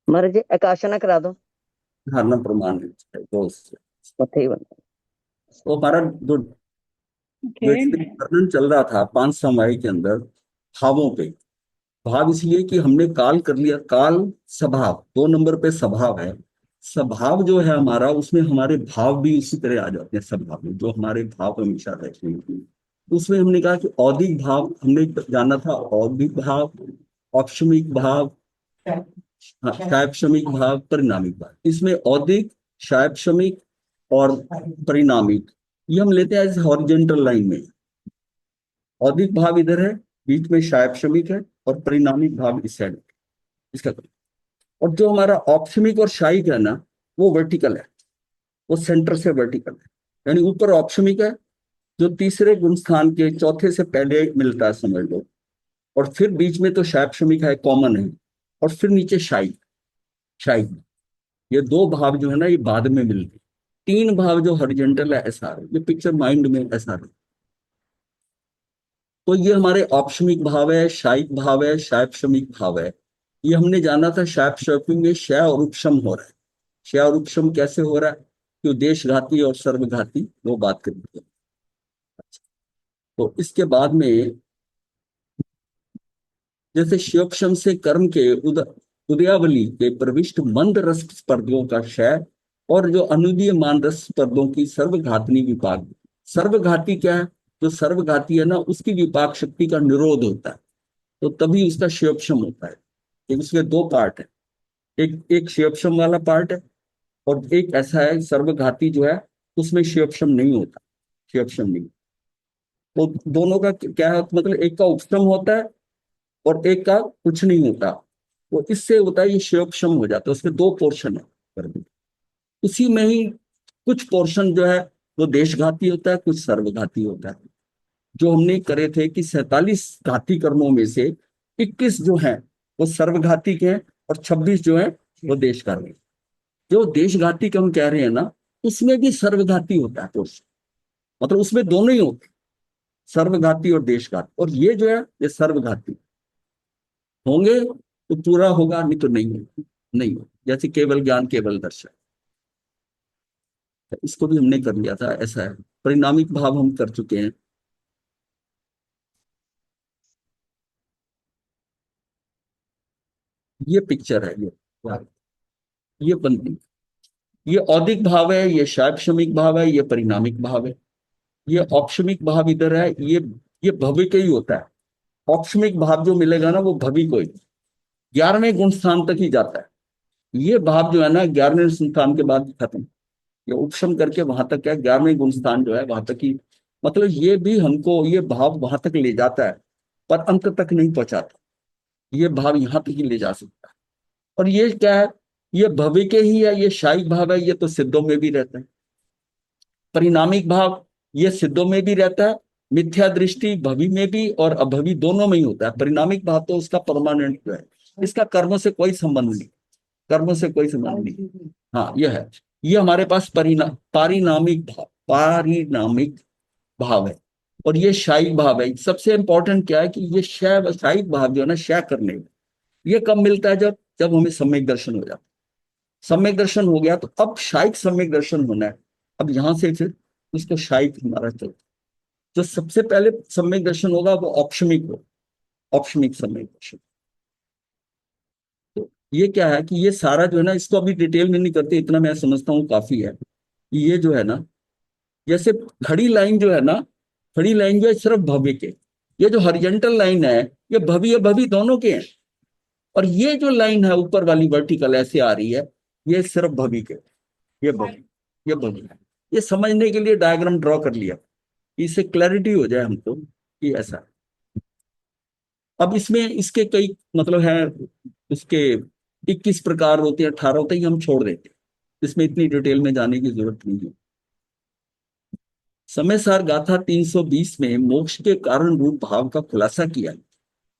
महाराज जी आकाशना करा दो। धारणा प्रमाण है दोस्त। पता ही बना। तो हमारा जो जो इसमें वर्णन चल रहा था 5 समय के अंदर भावों पे। भाव इसलिए कि हमने काल कर लिया, काल स्वभाव 2 नंबर पे स्वभाव है। स्वभाव जो है हमारा, उसमें हमारे भाव भी उसी तरह आ जाते हैं। स्वभाव में जो हमारे भाव हमेशा रहते हैं, उसमें हमने कहा कि औदिक भाव हमने जाना था। औदिक भाव, औपशमिक भाव, हाँ, शायपशमिक भाव, परिणामिक भाव। इसमें औदिक, शायपशमिक और परिणामिक, ये हम लेते हैं एज हॉरिजेंटल लाइन में। औदिक भाव इधर है, बीच में शायपशमिक है, और परिणामिक भाव इस साइड इसका। और जो हमारा ऑप्शमिक और शायिक है ना, वो वर्टिकल है। वो सेंटर से वर्टिकल है, यानी ऊपर ऑप्शमिक है जो तीसरे गुण स्थान के चौथे से पहले मिलता है, समझ लो। और फिर बीच में तो शायपशमिक है, कॉमन है। और फिर नीचे शायिक। शायिक, ये 2 भाव जो है ना, ये बाद में मिलते हैं। 3 भाव जो हॉरिजॉन्टल है, ऐसा है ये पिक्चर माइंड में, ऐसा है। तो ये हमारे औपशमिक भाव है, शायिक भाव है, शायपशमिक भाव है। ये हमने जाना था शायपशमिक में क्षय और उपशम हो रहा है। क्षय और उपशम कैसे हो रहा है? कि देशघाती और सर्वघाती, वो बात करेंगे। तो इसके बाद में, जैसे शिवोपशम से कर्म के उदयावली के प्रविष्ट मंद रस स्पर्धों का क्षय, और जो अनुदीय मान रस स्पर्धों की सर्वघातनी विपाक। सर्वघाती क्या है? जो सर्वघाती है ना, उसकी विपाक शक्ति का निरोध होता है। तो तभी उसका शिवोपशम होता है। एक उसके 2 पार्ट है। एक एक शिवोपशम वाला पार्ट है, और एक ऐसा है सर्वघाती जो है, उसमें शिवोपशम नहीं होता। शिवोपशम नहीं। तो दोनों का क्या है, मतलब एक का उपशम होता है और एक का कुछ नहीं होता। वो इससे होता है, ये शिवोपशम हो जाता है। उसके 2 पोर्शन है। उसी में ही कुछ पोर्शन जो है वो देशघाती होता है, कुछ सर्वघाती होता है। जो हमने करे थे कि 47 घाती कर्मों में से 21 जो है वो सर्वघाती के हैं, और 26 जो है वो देशघाती। जो देशघाती का हम कह रहे हैं ना, उसमें भी सर्वघाती होता है पोर्शन। मतलब उसमें दोनों ही होते हैं, सर्वघाती और देशघाती। और ये जो है ये सर्वघाती होंगे तो पूरा होगा, नहीं तो नहीं होगा। नहीं होगा, जैसे केवल ज्ञान केवल दर्शन। इसको भी हमने कर लिया था, ऐसा है। परिणामिक भाव हम कर चुके हैं। ये पिक्चर है, ये बनती। ये औदिक भाव है, ये शायपशमिक भाव है, ये परिणामिक भाव है। ये औपशमिक भाव इधर है, ये भव्य का ही होता है। औपशमिक भाव जो मिलेगा ना, वो भवि को ही 11वें गुण स्थान तक ही जाता है। ये भाव जो है ना, 11वें स्थान के बाद खत्म। ये उपशम करके वहां तक क्या, 11वें गुण स्थान जो है वहां तक ही। मतलब ये भी हमको, ये भाव वहां तक ले जाता है, पर अंत तक नहीं पहुंचाता। ये भाव यहाँ तक ही ले जा सकता है। और ये क्या है, ये भव्य के ही है, ये शाही भाव है, ये तो सिद्धों में भी रहता है। परिणामिक भाव ये सिद्धों में भी रहता है, मिथ्या दृष्टि भवि में भी और अभवि दोनों में ही होता है। परिणामिक भाव तो उसका परमानेंट जो है, इसका कर्म से कोई संबंध नहीं। कर्म से कोई संबंध नहीं। हाँ, यह है। ये हमारे पास पारिणामिक भाव, पारिणामिक भाव है। और ये शायिक भाव है। सबसे इंपॉर्टेंट क्या है कि ये शायिक भाव जो है ना, क्षय करने में, ये कब मिलता है? जब जब हमें सम्यक दर्शन हो जाता है। सम्यक दर्शन हो गया तो अब शायिक सम्यक दर्शन होना है। अब यहां से फिर उसको शायिक हमारा चलता है। जो सबसे पहले सम्यक दर्शन होगा वो औपशमिक हो, औपशमिक सम्यक दर्शन। तो ये क्या है कि ये सारा जो है ना, इसको अभी डिटेल में नहीं करते, इतना मैं समझता हूँ काफी है। ये जो है ना, जैसे खड़ी लाइन जो है ना, खड़ी लाइन जो है सिर्फ भव्य के। ये जो हॉरिजॉन्टल लाइन है, ये भव्य भव्य दोनों के हैं। और ये जो लाइन है ऊपर वाली वर्टिकल ऐसे आ रही है, ये सिर्फ भव्य के। ये भव्य, ये भव्य है। ये समझने के लिए डायग्राम ड्रॉ कर लिया, इससे क्लैरिटी हो जाए हमको कि ऐसा है। अब इसमें इसके कई मतलब है, इसके 21 प्रकार होते हैं, 18 होते हैं, ये हम छोड़ देते हैं। इसमें इतनी डिटेल में जाने की जरूरत नहीं है। समय सार गाथा 320 में मोक्ष के कारण रूप भाव का खुलासा किया।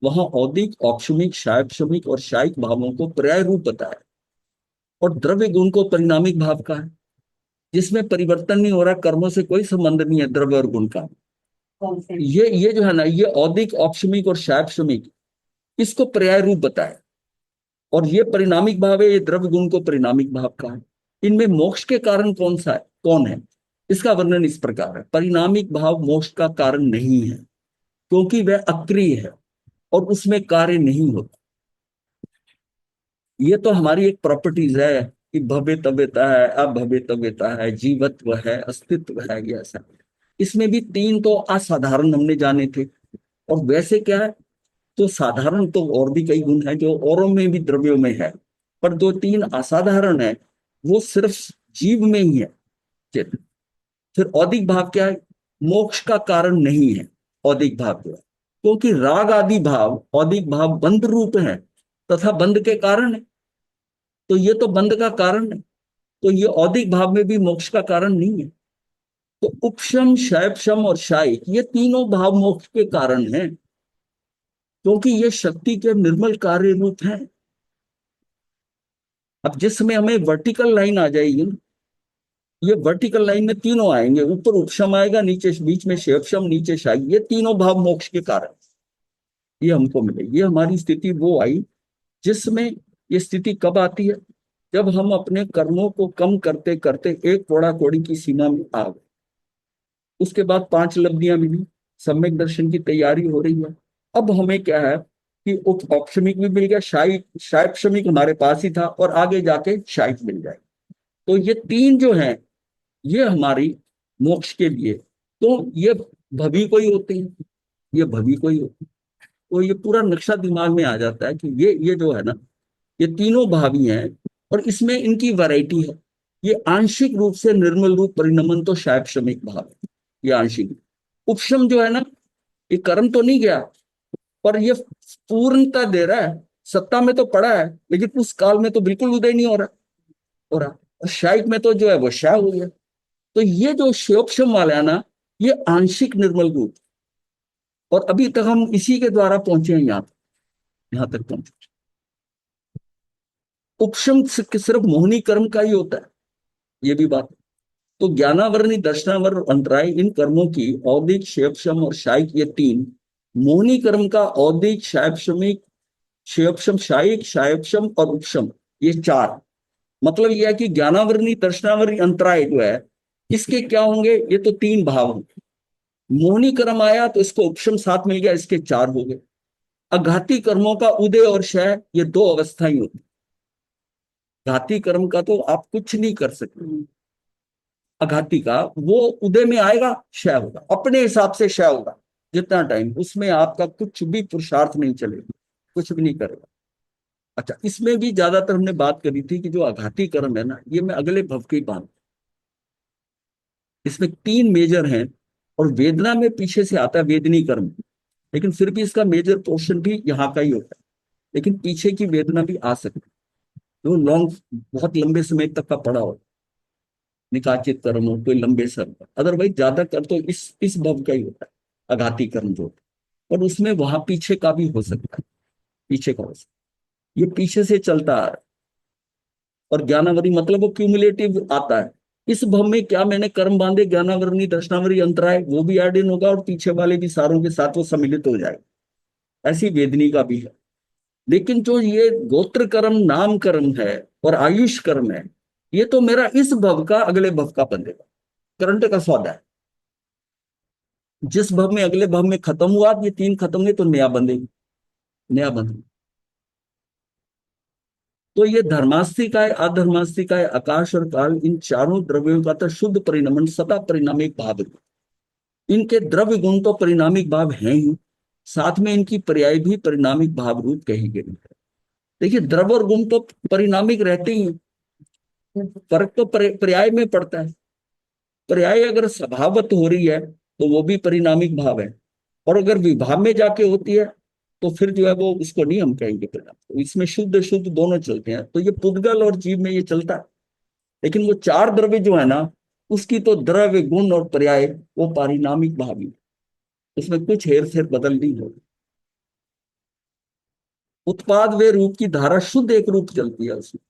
वहां औदिक, औपशमिक, शायपशमिक और शायिक भावों को पर्याय रूप बताया। और द्रव्य गुण को परिणामिक भाव का है, जिसमें परिवर्तन नहीं हो रहा, कर्मों से कोई संबंध नहीं है द्रव्य और गुण का। ये जो है ना, ये औदिक, औपशमिक और शायपशमिक, इसको पर्याय रूप बताया। और ये परिणामिक भाव है, ये द्रव्य गुण को परिणामिक भाव का है। इनमें मोक्ष के कारण कौन सा है, कौन है? इसका वर्णन इस प्रकार है, परिणामिक भाव मोक्ष का कारण नहीं है, क्योंकि वह अक्रिय है और उसमें कार्य नहीं होता। ये तो हमारी एक प्रॉपर्टीज है कि भव्यतव्यता है, अभव्यतव्यता है, जीवत्व है, अस्तित्व है, ये ऐसा। इसमें भी तीन तो असाधारण हमने जाने थे, और वैसे क्या है, तो साधारण तो और भी कई गुण हैं जो औरों में भी द्रव्यों में है, पर दो तीन असाधारण है वो सिर्फ जीव में ही है, चेतन। फिर औदिक भाव क्या है, मोक्ष का कारण नहीं है औदिक भाव जो है, क्योंकि राग आदि भाव औदिक भाव बंध रूप है तथा बंध के कारण है, तो ये तो बंध का कारण है, तो ये औदिक भाव में भी मोक्ष का कारण नहीं है। तो उपशम, शैवशम और शायिक ये तीनों भाव मोक्ष के कारण हैं, क्योंकि ये शक्ति के निर्मल कार्य रूप हैं। अब जिसमें हमें वर्टिकल लाइन आ जाएगी ना, ये वर्टिकल लाइन में तीनों आएंगे, ऊपर उपशम आएगा, नीचे बीच में शैवशम, नीचे शायिक, ये तीनों भाव मोक्ष के कारण ये हमको मिले। ये हमारी स्थिति वो आई जिसमें, ये स्थिति कब आती है, जब हम अपने कर्मों को कम करते करते एक कोड़ा कोड़ी की सीमा में आ गए। उसके बाद 5 लब्धियां मिली, सम्यक दर्शन की तैयारी हो रही है। अब हमें क्या है कि औपशमिक भी मिल गया, शायक्षमिक हमारे पास ही था, और आगे जाके शायक मिल जाए। तो ये तीन जो है ये हमारी मोक्ष के लिए, तो ये भवी को ही होते हैं, ये भवी को ही होते हैं। तो ये पूरा नक्शा दिमाग में आ जाता है कि ये जो है ना, ये तीनों भावी हैं, और इसमें इनकी वैरायटी है। ये आंशिक रूप से निर्मल रूप परिणमन तो शायक्षमिक भाव है, ये आंशिक। उपशम जो है ना, ये कर्म तो नहीं गया, पर ये पूर्णता दे रहा है, सत्ता में तो पड़ा है, लेकिन उस काल में तो बिल्कुल उदय नहीं हो रहा। और शायक में तो जो है वो शाय हो गया। तो ये जो शोक्षम वाला है ना, ये आंशिक निर्मल रूप, और अभी तक हम इसी के द्वारा पहुंचे हैं, यहां तक पहुंचे। उपशम सिर्फ मोहनी कर्म का ही होता है, ये भी बात। तो ज्ञानावरणी, दर्शनावर, अंतराय, इन कर्मों की औदिक, क्षेपशम और शायिक, ये तीन। मोहनी कर्म का औदिक, शायपशमिक, क्षेपशम, शायिक, शायपशम और उपशम, ये 4। मतलब यह है कि ज्ञानावरणी, दर्शनावरणी, अंतराय जो है, इसके क्या होंगे, ये तो 3 भाव होंगे। मोहनी कर्म आया तो इसको उपशम साथ मिल गया, इसके 4 हो गए। अघाती कर्मों का उदय और क्षय, ये 2 अवस्थाएं होती। घाती कर्म का तो आप कुछ नहीं कर सकते, अघाती का वो उदय में आएगा, क्षय होगा, अपने हिसाब से क्षय होगा। जितना टाइम उसमें आपका कुछ भी पुरुषार्थ नहीं चलेगा, कुछ भी नहीं करेगा। अच्छा, इसमें भी ज्यादातर हमने बात करी थी कि जो आघाती कर्म है ना, ये मैं अगले भव की बात, इसमें 3 मेजर हैं, और वेदना में पीछे से आता है वेदनी कर्म, लेकिन फिर भी इसका मेजर पोर्शन भी यहाँ का ही होता है। लेकिन पीछे की वेदना भी आ सकती है, जो लॉन्ग, बहुत लंबे समय तक का पड़ा हो, निकाचित कर्म हो, कोई लंबे समय का। अदरवाइज ज्यादातर तो इस भव का ही होता है आघाती कर्म जो होता है, और उसमें वहां पीछे का भी हो सकता है, पीछे का हो सकता है, ये पीछे से चलता आ रहा है। और ज्ञानावरी मतलब वो क्यूमुलेटिव आता है। इस भव में क्या मैंने कर्म बांधे, ज्ञानावरणी, दर्शनावरी, अंतराय, वो भी ऐड इन होगा, और पीछे वाले भी सारों के साथ वो सम्मिलित हो जाएगा। ऐसी वेदनी का भी है। लेकिन जो ये गोत्र कर्म, नाम कर्म है और आयुष कर्म है, ये तो मेरा इस भव का अगले भव का बंधेगा, करंट का सौदा है। जिस भव में अगले भव में खत्म हुआ, ये 3 खत्म हुए तो नया बंधेगी, नया बंधेगा। तो ये धर्मास्तिकाय, अधर्मास्तिकाय, आकाश और काल, इन चारों द्रव्यों का तो शुद्ध परिणमन सदा परिणामिक भाव है। इनके द्रव्य गुण तो परिणामिक भाव हैं ही, साथ में इनकी पर्याय भी परिणामिक भाव रूप कही गई है। देखिए, द्रव्य और गुण तो परिणामिक रहते ही हैं, फर्क तो पर्याय में पड़ता है। पर्याय अगर स्वभावत हो रही है तो वो भी परिणामिक भाव है, और अगर विभाव में जाके होती है तो फिर जो है वो, उसको नहीं हम कहेंगे परिणाम। तो इसमें शुद्ध शुद्ध दोनों चलते हैं, तो ये पुद्गल और जीव में ये चलता है। लेकिन वो 4 द्रव्य जो है ना, उसकी तो द्रव्य, गुण और पर्याय वो पारिणामिक भाव ही है, उसमें कुछ हेर फेर बदल नहीं होगी। उत्पाद व रूप की धारा शुद्ध एक रूप चलती है उसमें,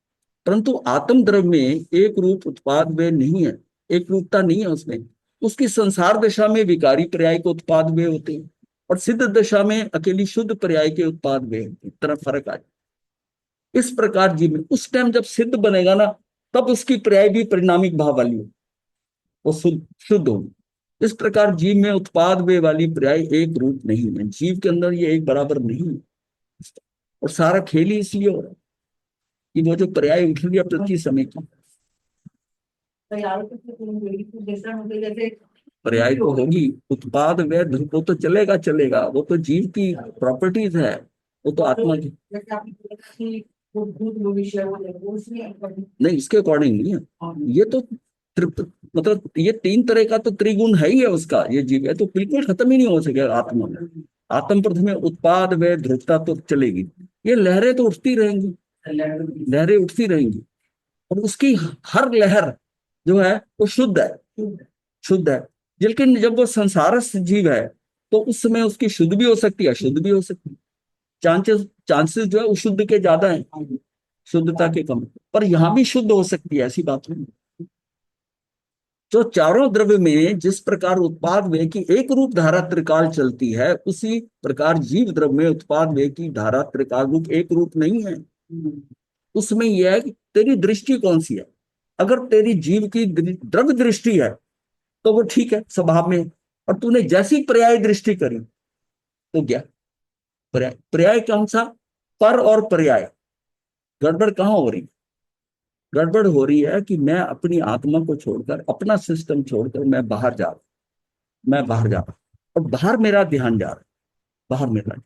परंतु आत्म द्रव्य में एक रूप उत्पाद व नहीं है, एक रूपता नहीं है उसमें। उसकी संसार दशा में विकारी पर्याय के उत्पाद वे होते हैं, और सिद्ध दशा में अकेली शुद्ध पर्याय के उत्पाद वे होते हैं, तरफ फर्क आ जाए। इस प्रकार जीव में उस टाइम जब सिद्ध बनेगा ना, तब उसकी पर्याय भी परिणामिक भाव वाली हो, वो शुद्ध होगी। इस प्रकार जीव में उत्पाद वे वाली पर्याय एक रूप नहीं है, जीव के अंदर ये एक बराबर नहीं है। और सारा खेल ही इसलिए हो रहा है कि वो जो पर्याय उठ रही है प्रति समय की पर्याय तो होगी, उत्पाद व ध्रुव वो तो चलेगा चलेगा, वो तो जीव की प्रॉपर्टीज है, वो तो आत्मा की नहीं, इसके अकॉर्डिंग नहीं है ये तो। मतलब ये तीन तरह का तो त्रिगुण है ही है उसका, ये जीव है तो बिल्कुल खत्म ही नहीं हो सकेगा आत्मा में। आत्म प्रथम उत्पाद व ध्रुवता तो चलेगी, ये लहरें तो उठती रहेंगी, लहरें उठती रहेंगी, और उसकी हर लहर जो है वो शुद्ध है, शुद्ध है। लेकिन जब वो संसारस्थ जीव है तो उस समय उसकी शुद्ध भी हो सकती है, अशुद्ध भी हो सकती है। चांसेस चांसेस जो है वो शुद्ध के ज्यादा है, शुद्धता के कम, पर यहां भी शुद्ध हो सकती है, ऐसी बात नहीं। जो चारों द्रव्य में जिस प्रकार उत्पाद व्यय की एक रूप धारा त्रिकाल चलती है, उसी प्रकार जीव द्रव्य में उत्पाद व्यय की धारा त्रिकाल रूप एक रूप नहीं है। उसमें यह है कि तेरी दृष्टि कौन सी है। अगर तेरी जीव की द्रव्य दृष्टि है तो वो ठीक है, स्वभाव में, और तूने जैसी पर्याय दृष्टि करी तो क्या पर्याय, पर्याय कौन सा, पर और पर्याय, गड़बड़ कहां हो रही, गड़बड़ हो रही है कि मैं अपनी आत्मा को छोड़कर, अपना सिस्टम छोड़कर मैं बाहर जा रहा हूं, मैं बाहर जा रहा हूं, और बाहर मेरा ध्यान जा रहा है, बाहर मेरा।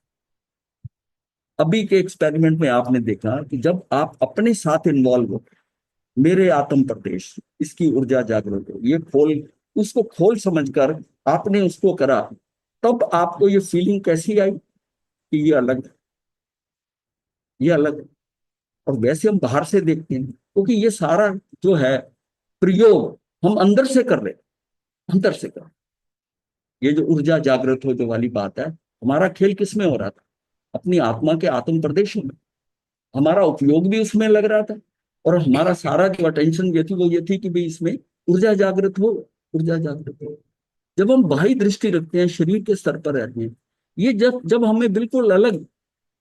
अभी के एक्सपेरिमेंट में आपने देखा कि जब आप अपने साथ इन्वॉल्व हो, मेरे आत्म प्रदेश, इसकी ऊर्जा जागृत हो, ये खोल, उसको खोल समझकर आपने उसको करा, तब आपको ये फीलिंग कैसी आई कि ये अलग है, ये अलग है। और वैसे हम बाहर से देखते हैं, क्योंकि ये सारा जो है प्रयोग हम अंदर से कर रहे हैं, अंदर से कर, ये जो ऊर्जा जागृत हो जो वाली बात है, हमारा खेल किसमें हो रहा था, अपनी आत्मा के आत्म प्रदेशों में, हमारा उपयोग भी उसमें लग रहा था, और हमारा सारा जो अटेंशन ये थी वो ये थी कि भाई इसमें ऊर्जा जागृत हो, ऊर्जा जागृत हो। जब हम बाह्य दृष्टि रखते हैं, शरीर के स्तर पर रहते हैं, ये जब जब हमें बिल्कुल अलग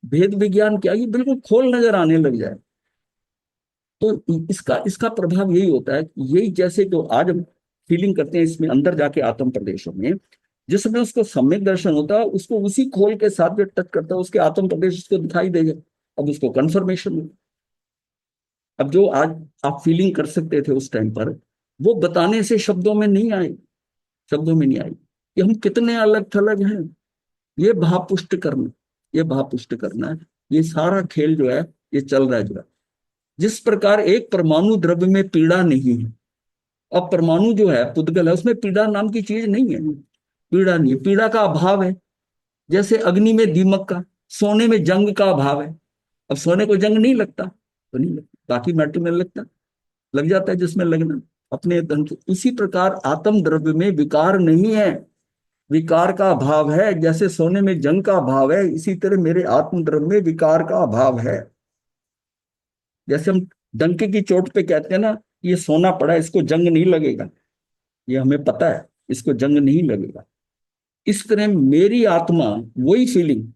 भेद विज्ञान क्या, ये बिल्कुल खोल नजर आने लग जाए, तो इसका इसका प्रभाव यही होता है, यही जैसे जो आज हम फीलिंग करते हैं इसमें अंदर जाके आत्म प्रदेशों में, जिसमें उसको सम्यक दर्शन होता है, उसको उसी खोल के साथ जो टच करता है उसके आत्म प्रदेश उसको दिखाई देगा, अब उसको कंफर्मेशन हो। अब जो आज आप फीलिंग कर सकते थे उस टाइम पर, वो बताने से शब्दों में नहीं आए, शब्दों में नहीं आई कि हम कितने अलग थलग हैं। ये भाव पुष्ट करना, ये भाव पुष्ट करना है, ये सारा खेल जो है ये चल रहा है जो है। जिस प्रकार एक परमाणु द्रव्य में पीड़ा नहीं है, अब परमाणु जो है पुद्गल है, उसमें पीड़ा नाम की चीज नहीं है, पीड़ा नहीं है, पीड़ा का अभाव है। जैसे अग्नि में दीमक का, सोने में जंग का अभाव है। अब सोने को जंग नहीं लगता तो नहीं लगता, बाकी मेटल में लगता, लग जाता है जिसमें लगना अपने धन। इसी प्रकार आत्म द्रव्य में विकार नहीं है, विकार का अभाव है। जैसे सोने में जंग का अभाव है, इसी तरह मेरे आत्म द्रव्य में विकार का अभाव है। जैसे हम डंके की चोट पे कहते हैं ना, ये सोना पड़ा है, इसको जंग नहीं लगेगा, ये हमें पता है इसको जंग नहीं लगेगा। इस तरह मेरी आत्मा, वही फीलिंग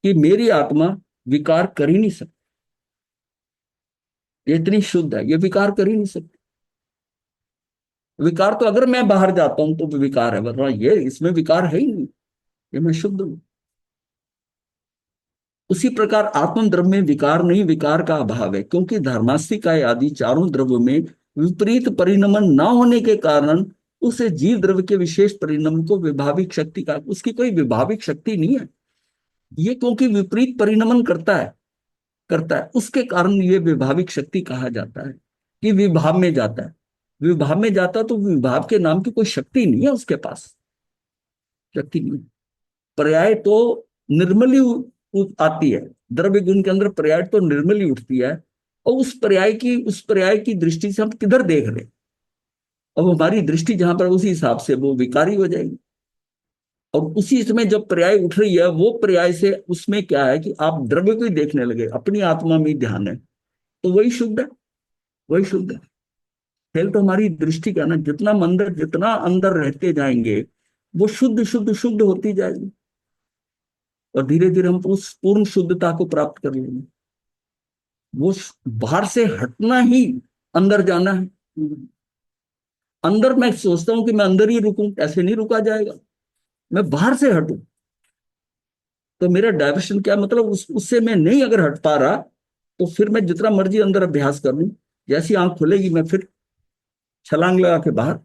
कि मेरी आत्मा विकार कर ही नहीं सकती, ये इतनी शुद्ध है, ये विकार कर ही नहीं सकती। विकार तो अगर मैं बाहर जाता हूं तो विकार है, वरना ये इसमें विकार है ही नहीं, ये मैं शुद्ध हूं। उसी प्रकार आत्म द्रव्य में विकार नहीं, विकार का अभाव है, क्योंकि धर्मास्तिका आदि चारों द्रव्यों में विपरीत परिणमन न होने के कारण उसे जीव द्रव्य के विशेष परिणाम को विभाविक शक्ति का, उसकी कोई विभाविक शक्ति नहीं है। ये क्योंकि विपरीत परिणमन करता है, उसके कारण ये विभाविक शक्ति कहा जाता है कि विभाव में जाता है। विभाव में जाता तो विभाव के नाम की कोई शक्ति नहीं है उसके पास, शक्ति नहीं। पर्याय तो निर्मली आती है, द्रव्य गुण के अंदर पर्याय तो निर्मली उठती है, और उस पर्याय की दृष्टि से हम किधर देख रहे, अब हमारी दृष्टि जहां पर, उसी हिसाब से वो विकारी हो जाएगी। और उसी समय जब पर्याय उठ रही है, वो पर्याय से उसमें क्या है कि आप द्रव्य को ही देखने लगे, अपनी आत्मा में ध्यान है, तो वही शुद्ध है, वही शुद्ध है। खेल तो हमारी दृष्टि का ना, जितना अंदर रहते जाएंगे वो शुद्ध शुद्ध शुद्ध होती जाएगी, और धीरे धीरे हम उस पूर्ण शुद्धता को प्राप्त कर लेंगे। वो बाहर से हटना ही अंदर जाना है। अंदर मैं सोचता हूं कि मैं अंदर ही रुकूं, ऐसे नहीं रुका जाएगा, मैं बाहर से हटूं। तो मेरा डाइवर्शन क्या मतलब, उससे मैं नहीं अगर हट पा रहा, तो फिर मैं जितना मर्जी अंदर अभ्यास कर लूं, जैसी आंख खुलेगी मैं फिर छलांग लगा के बाहर।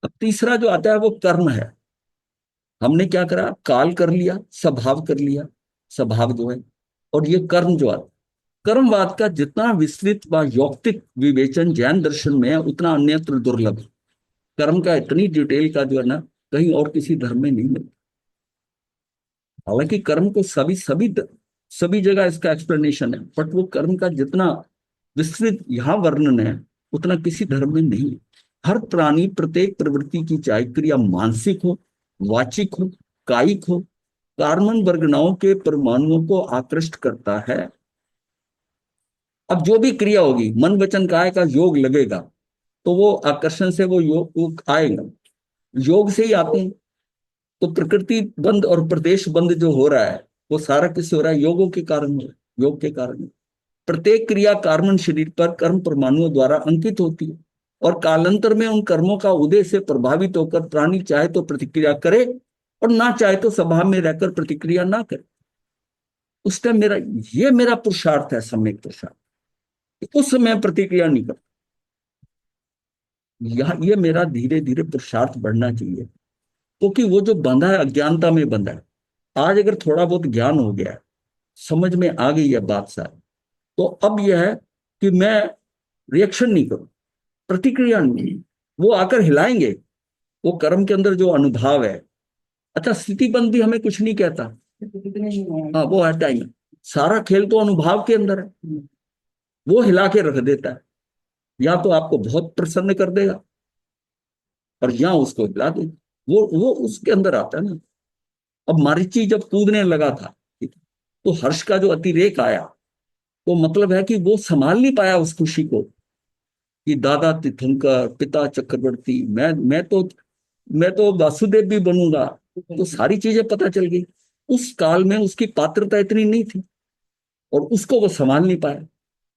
अब तीसरा जो आता है वो कर्म है। हमने क्या करा, काल कर लिया, स्वभाव कर लिया, स्वभाव जो है, और ये कर्म जो आता, कर्मवाद का जितना विस्तृत व यौक्तिक विवेचन जैन दर्शन में है उतना अन्यत्र दुर्लभ है। कर्म का इतनी डिटेल का जो है ना, कहीं और किसी धर्म में नहीं मिलता। हालांकि कर्म को सभी सभी सभी जगह इसका एक्सप्लेनेशन है, बट वो कर्म का जितना विस्तृत यहाँ वर्णन है उतना किसी धर्म में नहीं है। हर प्राणी प्रत्येक प्रवृत्ति की चाहे क्रिया मानसिक हो, वाचिक हो, कायिक हो, कार्बन वर्गनाओं के परमाणुओं को आकृष्ट करता है। अब जो भी क्रिया होगी, मन वचन काय का योग लगेगा, तो वो आकर्षण से वो योग वो आएगा, योग से ही आते हैं। तो प्रकृति बंद और प्रदेश बंद जो हो रहा है, वो सारा किससे हो रहा है, योगों के कारण हो रहा है, योग के कारण। प्रत्येक क्रिया कार्बन शरीर पर कर्म परमाणुओं द्वारा अंकित होती है, और कालांतर में उन कर्मों का उदय से प्रभावित होकर प्राणी चाहे तो प्रतिक्रिया करे और ना चाहे तो स्वभाव में रहकर प्रतिक्रिया ना करे। उस टाइम ये मेरा पुरुषार्थ है, सम्यक पुरुषार्थ। उस समय प्रतिक्रिया नहीं करता। ये मेरा धीरे धीरे पुरुषार्थ बढ़ना चाहिए, क्योंकि वो जो बंधा है अज्ञानता में बंधा है। आज अगर थोड़ा बहुत ज्ञान हो गया, समझ में आ गई है बात सारी, तो अब यह है कि मैं रिएक्शन नहीं करूं, प्रतिक्रिया नहीं। वो आकर हिलाएंगे, वो कर्म के अंदर जो अनुभव है। अच्छा, स्थितिबंध भी हमें कुछ नहीं कहता। हाँ, वो है टाइम। सारा खेल तो अनुभव के अंदर है। वो हिला के रख देता है, या तो आपको बहुत प्रसन्न कर देगा और या उसको हिला देगा। वो उसके अंदर आता है ना। अब मरीचि जब कूदने लगा था, ठीक है, तो हर्ष का जो अतिरेक आया, तो मतलब है कि वो संभाल नहीं पाया उस खुशी को, कि दादा तीर्थंकर, पिता चक्रवर्ती, मैं तो वासुदेव भी बनूंगा। तो सारी चीजें पता चल गई। उस काल में उसकी पात्रता इतनी नहीं थी, और उसको वो संभाल नहीं पाया।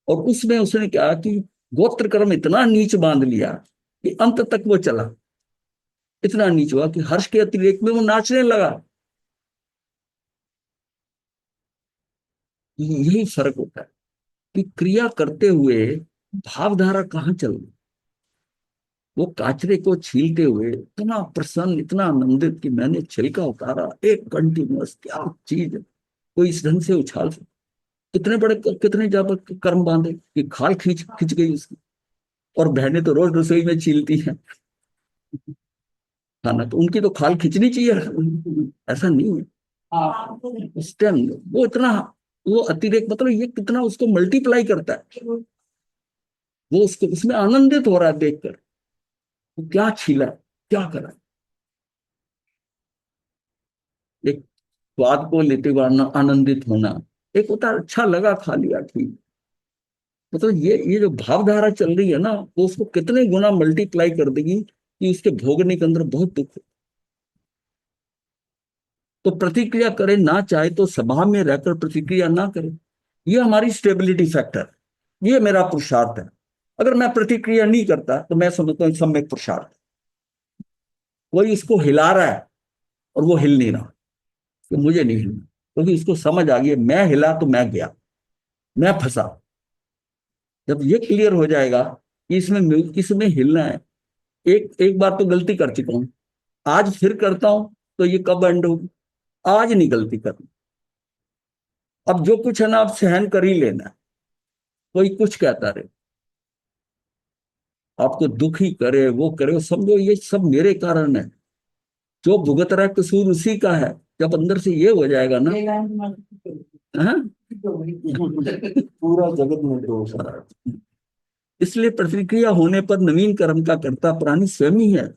और उसमें उसने क्या कि गोत्र कर्म इतना नीच बांध लिया कि अंत तक वो चला। इतना नीच हुआ कि हर्ष के अतिरेक में वो नाचने लगा। यही फर्क होता है कि क्रिया करते हुए भावधारा कहाँ चल रही। वो काचरे को छीलते हुए इतना प्रसन्न, इतना आनंदित कि मैंने छिलका उतारा, एक कंटिन्यूअस क्या चीज है, कोई इस ढंग से उछाल सकता। कितने बड़े कितने जब कर्म बांधे कि खाल खींच खींच गई उसकी। और बहनें तो रोज रसोई में छीलती हैं खाना, तो उनकी तो खाल खींचनी चाहिए, ऐसा नहीं है। उस टाइम वो इतना, वो अतिरेक मतलब ये कितना उसको मल्टीप्लाई करता है। वो उसको उसमें आनंदित हो रहा है देखकर, वो क्या छीला है, क्या करा है। एक स्वाद को लेते हुए आनंदित होना, एक होता है अच्छा लगा खा लिया ठीक। मतलब ये जो भावधारा चल रही है ना, वो उसको कितने गुना मल्टीप्लाई कर देगी कि उसके भोगने के अंदर बहुत दुख है। तो प्रतिक्रिया करे ना चाहे तो सभा में रहकर प्रतिक्रिया ना करे, ये हमारी स्टेबिलिटी फैक्टर, ये मेरा पुरुषार्थ है। अगर मैं प्रतिक्रिया नहीं करता तो मैं समझता हूँ सम्यक पुरुषार्थ। कोई इसको हिला रहा है और वो हिल नहीं रहा, तो मुझे नहीं हिलना, क्योंकि इसको समझ आ गई मैं हिला तो मैं गया, मैं फंसा। जब ये क्लियर हो जाएगा कि इसमें हिलना है, एक एक बार तो गलती कर चुका हूं, आज फिर करता हूं, तो ये कब एंड होगी। आज नहीं गलती करनी। अब जो कुछ है ना, आप सहन कर ही लेना है। कोई कुछ कहता रहे, आपको दुखी करे, वो करे, वो समझो ये सब मेरे कारण है। जो भुगत रहा है कसूर उसी का है। जब अंदर से ये हो जाएगा ना, हाँ? पूरा जगत में दोष है। इसलिए प्रतिक्रिया होने पर नवीन कर्म का कर्ता प्राणी स्वयं ही है।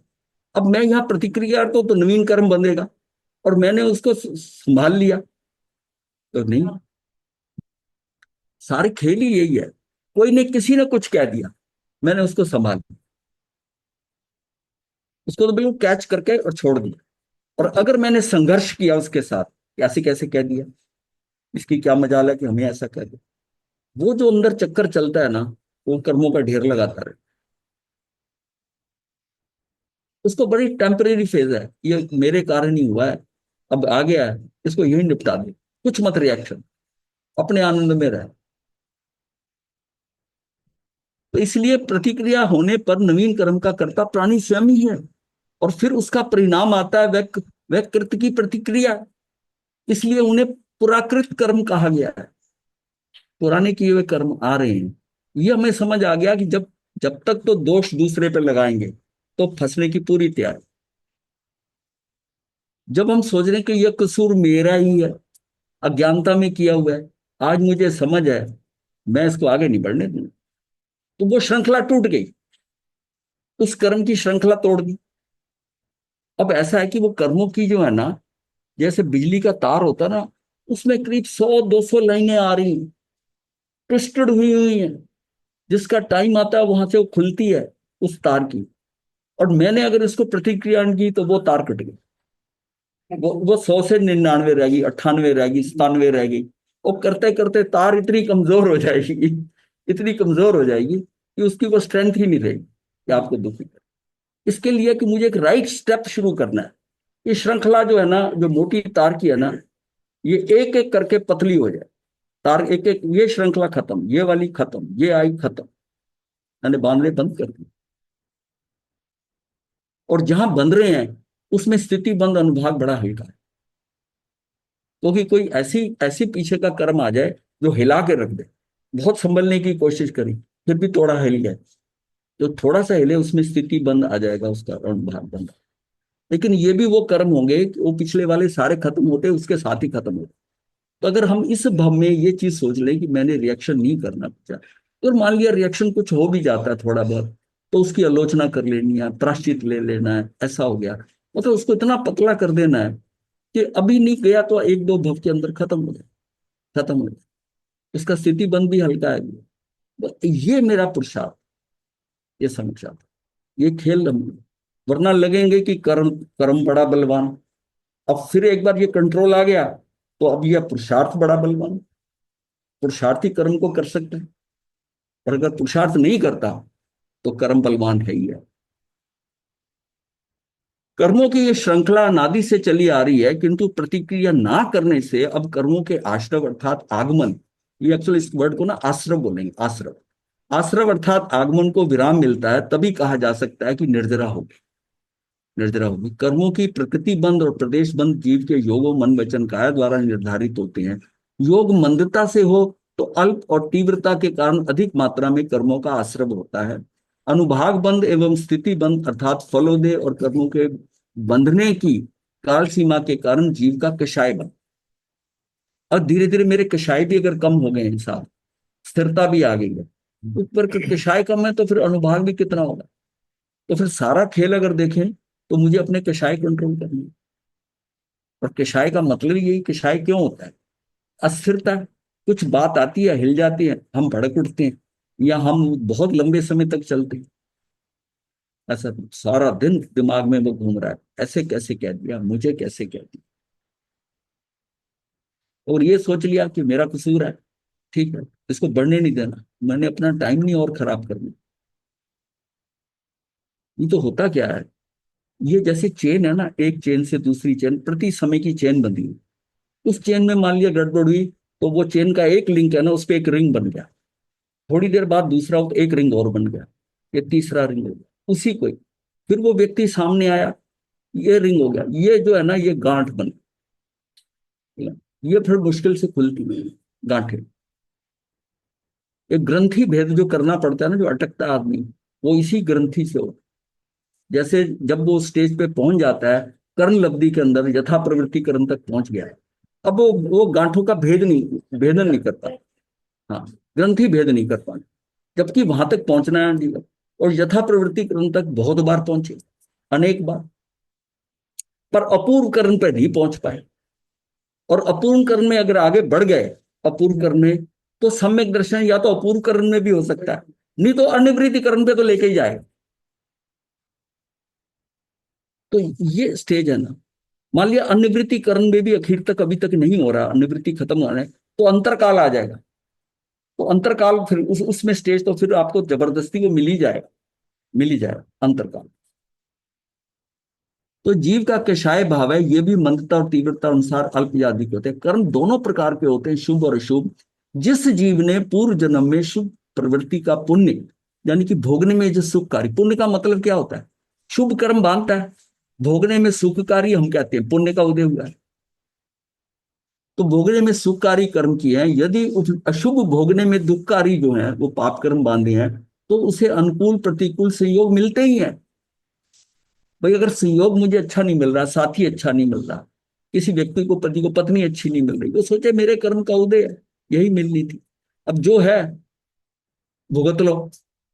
अब मैं यहाँ प्रतिक्रिया तो नवीन कर्म बंधेगा, और मैंने उसको संभाल लिया तो नहीं। सारे खेल ही यही है। कोई ने किसी ने कुछ कह दिया, मैंने उसको संभाल लिया, उसको तो बिल्कुल कैच करके और छोड़ दिया। और अगर मैंने संघर्ष किया उसके साथ, कैसे कैसे कह दिया, इसकी क्या मजाल है कि हमें ऐसा कह दिया। वो जो अंदर चक्कर चलता है ना, वो कर्मों का ढेर लगाता रहे, उसको बड़ी टेम्परेरी फेज है, ये मेरे कारण ही हुआ है, अब आ गया है, इसको यही निपटा दे, कुछ मत रिएक्शन, अपने आनंद में रहे। तो इसलिए प्रतिक्रिया होने पर नवीन कर्म का कर्ता प्राणी स्वयं ही है, और फिर उसका परिणाम आता है वह कृत की प्रतिक्रिया। इसलिए उन्हें पुराकृत कर्म कहा गया है, पुराने किए हुए कर्म आ रहे हैं। ये हमें समझ आ गया कि जब जब तक तो दोष दूसरे पे लगाएंगे तो फंसने की पूरी तैयारी। जब हम सोच रहे हैं कि यह कसूर मेरा ही है, अज्ञानता में किया हुआ है, आज मुझे समझ है, मैं इसको आगे नहीं बढ़ने दूंगा, तो वो श्रृंखला टूट गई, उस कर्म की श्रृंखला तोड़ दी। अब ऐसा है कि वो कर्मों की जो है ना, जैसे बिजली का तार होता है ना, उसमें करीब 100-200 लाइनें आ रही हैं, ट्विस्टेड हुई हुई हैं, जिसका टाइम आता है वहां से वो खुलती है उस तार की, और मैंने अगर इसको प्रतिक्रिया की तो वो तार कट गई, वो 100 से 99 रह गई, 98 रह गई, 97 रह गई। और करते करते तार इतनी कमजोर हो जाएगी, इतनी कमजोर हो जाएगी कि उसकी वो स्ट्रेंथ ही नहीं रहेगी कि आपको दुखी करे। इसके लिए कि मुझे एक राइट स्टेप शुरू करना है, ये श्रृंखला जो है ना, जो मोटी तार की है ना, ये एक एक करके पतली हो जाए, तार एक एक, ये श्रृंखला खत्म, ये वाली खत्म, ये आई खत्म, मैंने बांधने बंद कर दी। और जहां बंध रहे हैं उसमें स्थिति बंद अनुभाग बड़ा हल्का है, क्योंकि कोई ऐसी ऐसी पीछे का कर्म आ जाए जो हिला के रख दे, बहुत संभलने की कोशिश करी फिर भी थोड़ा हिल गया, जो थोड़ा सा हिले उसमें स्थिति बंद आ जाएगा, उसका अनुभाग बंद। लेकिन ये भी वो कर्म होंगे कि वो पिछले वाले सारे खत्म होते उसके साथ ही खत्म होते। तो अगर हम इस भाव में ये चीज सोच लें कि मैंने रिएक्शन नहीं करना चाहा, तो मान लिया रिएक्शन कुछ हो भी जाता है थोड़ा बहुत, तो उसकी आलोचना कर लेनी है, प्रायश्चित ले लेना है, ऐसा हो गया, मतलब उसको इतना पतला कर देना है कि अभी नहीं गया तो एक दो भव के अंदर खत्म हो जाए, खत्म हो जाए, इसका स्थिति बंद भी हल्का है। तो ये मेरा पुरुषार्थ, ये समीक्षा था, ये खेल हम, वरना लगेंगे कि कर्म कर्म बड़ा बलवान। अब फिर एक बार ये कंट्रोल आ गया तो अब यह पुरुषार्थ बड़ा बलवान, पुरुषार्थी कर्म को कर सकते हैं, और अगर पुरुषार्थ नहीं करता तो कर्म बलवान है ही है। कर्मों की ये श्रृंखला अनादि से चली आ रही है, किंतु प्रतिक्रिया ना करने से अब कर्मों के आश्रव अर्थात आगमन, ये एक्चुअली इस वर्ड को ना आश्रव बोलेंगे, आश्रव, आश्रव अर्थात आगमन को विराम मिलता है, तभी कहा जा सकता है कि निर्जरा होगी, निर्जरा होगी। कर्मों की प्रकृति बंद और प्रदेश बंद जीव के योगों मन वचन काया द्वारा निर्धारित होते हैं। योग मंदता से हो तो अल्प और तीव्रता के कारण अधिक मात्रा में कर्मों का आश्रव होता है। अनुभाग बंद एवं स्थिति बंद अर्थात फलोदय और कर्मों के बंधने की काल सीमा के कारण जीव का कषाय बंद, और धीरे धीरे मेरे कषाय भी अगर कम हो गए हैं साहब, स्थिरता भी आ गई है, ऊपर कषाय कम है तो फिर अनुभाग भी कितना होगा। तो फिर सारा खेल अगर देखें तो मुझे अपने कषाय कंट्रोल करनी है। और कषाय का मतलब यही, कषाय क्यों होता है, अस्थिरता, कुछ बात आती है हिल जाती है, हम भड़क उठते हैं, या हम बहुत लंबे समय तक चलते हैं, ऐसा सारा दिन दिमाग में वो घूम रहा है, ऐसे कैसे कह दिया, मुझे कैसे कह दिया, और ये सोच लिया कि मेरा कसूर है, ठीक है, इसको बढ़ने नहीं देना, मैंने अपना टाइम नहीं और खराब करना। ये तो होता क्या है, ये जैसे चेन है ना, एक चेन से दूसरी चेन, प्रति समय की चेन बंधी हुई, उस चेन में मान लिया गड़बड़ हुई, तो वो चेन का एक लिंक है ना, उस पर एक रिंग बन गया, थोड़ी देर बाद दूसरा एक रिंग और बन गया, ये तीसरा रिंग हो गया, उसी को ही। फिर वो व्यक्ति सामने आया, ये रिंग हो गया, ये जो है ना ये गांठ बन गया, ये फिर मुश्किल से खुलती नहीं गांठें। एक ग्रंथि भेद जो करना पड़ता है ना, जो अटकता आदमी, वो इसी ग्रंथि से हो। जैसे जब वो स्टेज पे पहुंच जाता है, कर्ण लब्धि के अंदर यथा प्रवृत्ति कर्ण तक पहुंच गया है, अब वो गांठों का भेदन नहीं करता, हाँ, ग्रंथि भेद नहीं कर पाए, जबकि वहां तक पहुंचना है। और यथा प्रवृत्ति करण तक बहुत बार पहुंचे, अनेक बार, पर अपूर्व करण पर नहीं पहुंच पाए। और अपूर्ण करण में अगर आगे बढ़ गए, अपूर्व करण में, तो सम्यक दर्शन या तो अपूर्व करण में भी हो सकता है, नहीं तो अनिवृत्ति करण पे तो लेके ही जाएगा। तो ये स्टेज है ना, मान लिया अनिवृत्ति करण में भी आखिर तक अभी तक नहीं हो रहा, अनिवृत्ति खत्म हो रहा है, तो अंतरकाल आ जाएगा। तो अंतरकाल फिर उसमें स्टेज तो फिर आपको जबरदस्ती वो मिल ही जाएगा अंतरकाल। तो जीव का कषाय भाव है, ये भी मंदता और तीव्रता अनुसार अल्प या अधिक होते हैं। कर्म दोनों प्रकार के होते हैं, शुभ और अशुभ। जिस जीव ने पूर्व जन्म में शुभ प्रवृत्ति का पुण्य, यानी कि भोगने में जो सुखकारी, पुण्य का मतलब क्या होता है, शुभ कर्म बांधता है, भोगने में सुखकारी हम कहते हैं, पुण्य का उदय हुआ है। तो भोगने में सुखकारी कर्म किए हैं, यदि अशुभ भोगने में दुखकारी जो है वो पाप कर्म बांधे हैं, तो उसे अनुकूल प्रतिकूल संयोग मिलते ही है। भाई अगर संयोग मुझे अच्छा नहीं मिल रहा, साथी अच्छा नहीं मिल रहा, किसी व्यक्ति को, पति को पत्नी अच्छी नहीं मिल रही, वो सोचे मेरे कर्म का उदय है, यही मिलनी थी, अब जो है भुगत लो,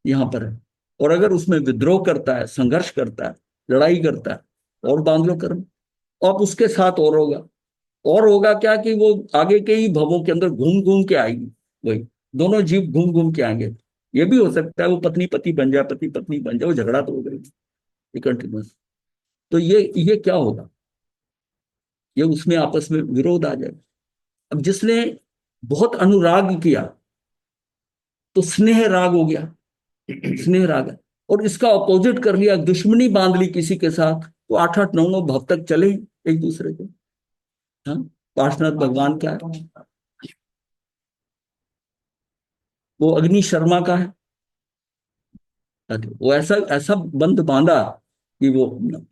यहां पर है। और अगर उसमें विद्रोह करता है, संघर्ष करता है, लड़ाई करता है, और बांध लो कर्म। अब उसके साथ और होगा क्या कि वो आगे के ही भवों के अंदर घूम घूम के आएगी, वही दोनों जीव घूम घूम के आएंगे। ये भी हो सकता है वो पत्नी पति बन जाए, पति पत्नी बन जाए, वो झगड़ा तो हो गई कंटिन्यूस। तो ये क्या होगा, ये उसमें आपस में विरोध आ जाएगा। अब जिसने बहुत अनुराग किया तो स्नेह राग हो गया, स्नेह राग है। और इसका अपोजिट कर लिया, दुश्मनी बांध ली किसी के साथ, तो 8 8 9 9 भव तक चले एक दूसरे को। हाँ, पार्शनाथ भगवान का है, वो अग्नि शर्मा का है। वो ऐसा ऐसा बंध बांधा कि वो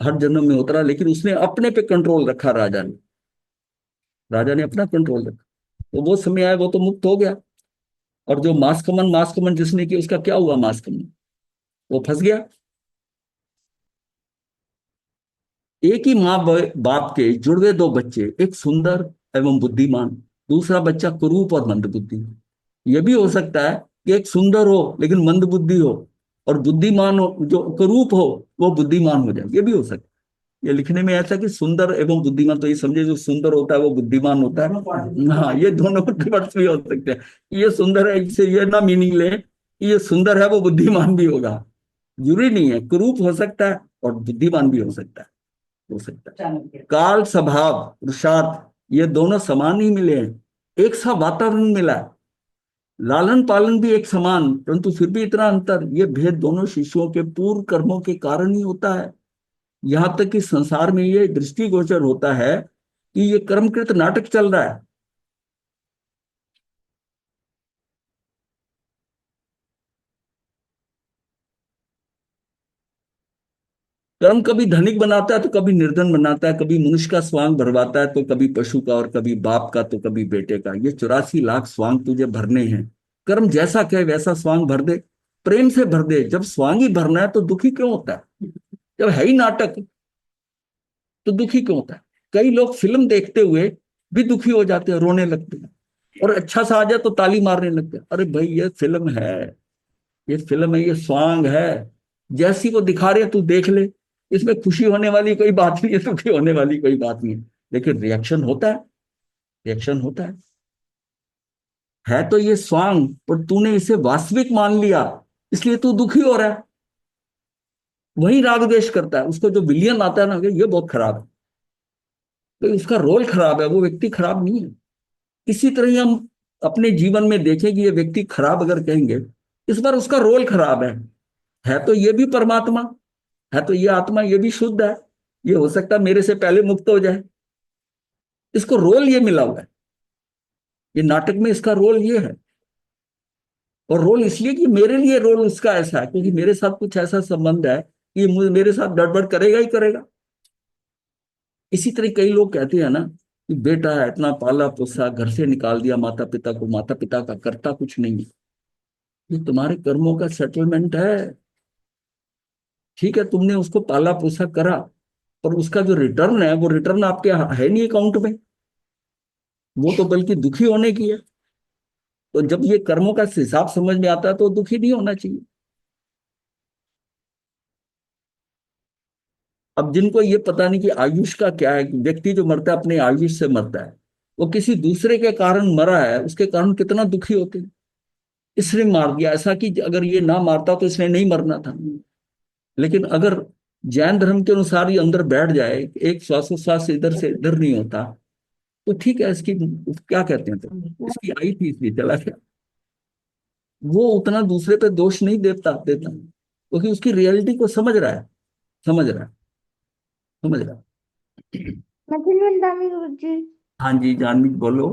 हर जन्म में उतरा, लेकिन उसने अपने पे कंट्रोल रखा, राजा ने अपना कंट्रोल रखा। तो वो समय आया, वो तो मुक्त हो गया। और जो मास्कमन जिसने किया, उसका क्या हुआ, मास्कमन वो फंस गया। एक ही माँ बाप के जुड़वे दो बच्चे, एक सुंदर एवं बुद्धिमान, दूसरा बच्चा कुरूप और मंदबुद्धि। यह भी हो सकता है कि एक सुंदर हो लेकिन मंदबुद्धि हो, और बुद्धिमान हो जो कुरूप हो वो बुद्धिमान हो जाए, ये भी हो सकता है। ये लिखने में ऐसा कि सुंदर एवं बुद्धिमान, तो ये समझे जो सुंदर होता है वो बुद्धिमान होता है। हाँ, ये दोनों रिवर्स भी हो सकते हैं। ये सुंदर है, इससे ये ना मीनिंग ले कि ये सुंदर है वो बुद्धिमान भी होगा, जरूरी नहीं है। कुरूप हो सकता है और बुद्धिमान भी हो सकता है। काल स्वभाव पुरुषार्थ ये दोनों समान ही मिले हैं, एक सा वातावरण मिला है, लालन पालन भी एक समान, परंतु फिर भी इतना अंतर। ये भेद दोनों शिशुओं के पूर्व कर्मों के कारण ही होता है। यहां तक कि संसार में ये दृष्टिगोचर होता है कि ये कर्मकृत नाटक चल रहा है। कर्म कभी धनिक बनाता है तो कभी निर्धन बनाता है, कभी मनुष्य का स्वांग भरवाता है तो कभी पशु का, और कभी बाप का तो कभी बेटे का। ये 84 लाख स्वांग तुझे भरने हैं, कर्म जैसा कहे वैसा स्वांग भर दे, प्रेम से भर दे। जब स्वांग ही भरना है तो दुखी क्यों होता है, जब है ही नाटक तो दुखी क्यों होता है। कई लोग फिल्म देखते हुए भी दुखी हो जाते हैं, रोने लगते हैं, और अच्छा सा आ जाए तो ताली मारने लगते हैं। अरे भाई ये फिल्म है, ये फिल्म है, ये सॉन्ग है, जैसी वो दिखा रहे तू देख ले, इसमें खुशी होने वाली कोई बात नहीं है, दुखी होने वाली कोई बात नहीं है। लेकिन रिएक्शन होता है, रिएक्शन होता है तो ये सॉन्ग, पर तूने इसे वास्तविक मान लिया, इसलिए तू दुखी हो रहा है। वही राग द्वेष करता है, उसको जो विलियन आता है ना कि ये बहुत खराब है, तो उसका रोल खराब है, वो व्यक्ति खराब नहीं है। इसी तरह ही हम अपने जीवन में देखें कि ये व्यक्ति खराब अगर कहेंगे, इस बार उसका रोल खराब है तो ये भी परमात्मा है, तो ये आत्मा ये भी शुद्ध है, ये हो सकता है मेरे से पहले मुक्त हो जाए। इसको रोल ये मिला हुआ है, ये नाटक में इसका रोल ये है। और रोल इसलिए कि मेरे लिए रोल उसका ऐसा है क्योंकि मेरे साथ कुछ ऐसा संबंध है कि मेरे साथ गड़बड़ करेगा ही करेगा। इसी तरह कई लोग कहते हैं ना कि बेटा है, इतना पाला पोसा, घर से निकाल दिया माता पिता को, माता पिता का करता कुछ नहीं है। ये तुम्हारे कर्मों का सेटलमेंट है। ठीक है, तुमने उसको पाला पोसा करा, पर उसका जो रिटर्न है वो रिटर्न आपके है नहीं अकाउंट में, वो तो बल्कि दुखी होने की है। तो जब ये कर्मों का हिसाब समझ में आता है तो दुखी नहीं होना चाहिए। अब जिनको ये पता नहीं कि आयुष का क्या है, व्यक्ति जो मरता है अपने आयुष से मरता है, वो किसी दूसरे के कारण मरा है, उसके कारण कितना दुखी होते हैं। इसने मार दिया, ऐसा कि अगर ये ना मारता तो इसने नहीं मरना था। लेकिन अगर जैन धर्म के अनुसार ये अंदर बैठ जाए, एक श्वासोच्छ्वास इधर से इधर नहीं होता, तो ठीक है, इसकी क्या कहते हैं, तो इसकी आई थी इसलिए चला गया। वो उतना दूसरे पे दोष नहीं देता क्योंकि उसकी रियलिटी को समझ रहा है, समझ रहा है, समझ रहा है। गुरु जी। हाँ जी जानवी बोलो।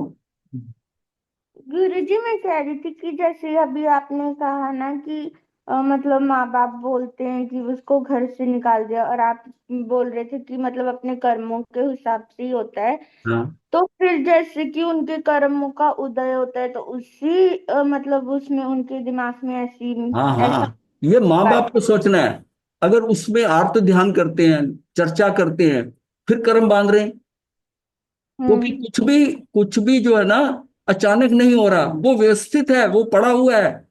गुरु जी, मैं कह रही थी कि जैसे अभी आपने कहा ना कि मतलब माँ बाप बोलते हैं कि उसको घर से निकाल दिया, और आप बोल रहे थे कि मतलब अपने कर्मों के हिसाब से ही होता है। हाँ तो फिर जैसे कि उनके कर्मों का उदय होता है, तो उसी मतलब उसमें उनके दिमाग में ऐसी हाँ ऐसा हाँ, ये माँ बात। बाप को सोचना है। अगर उसमें आर्त ध्यान करते हैं, चर्चा करते हैं, फिर कर्म बांध रहे हैं। क्योंकि हम्म। कुछ भी जो है ना, अचानक नहीं हो रहा, वो व्यवस्थित है, वो पड़ा हुआ है।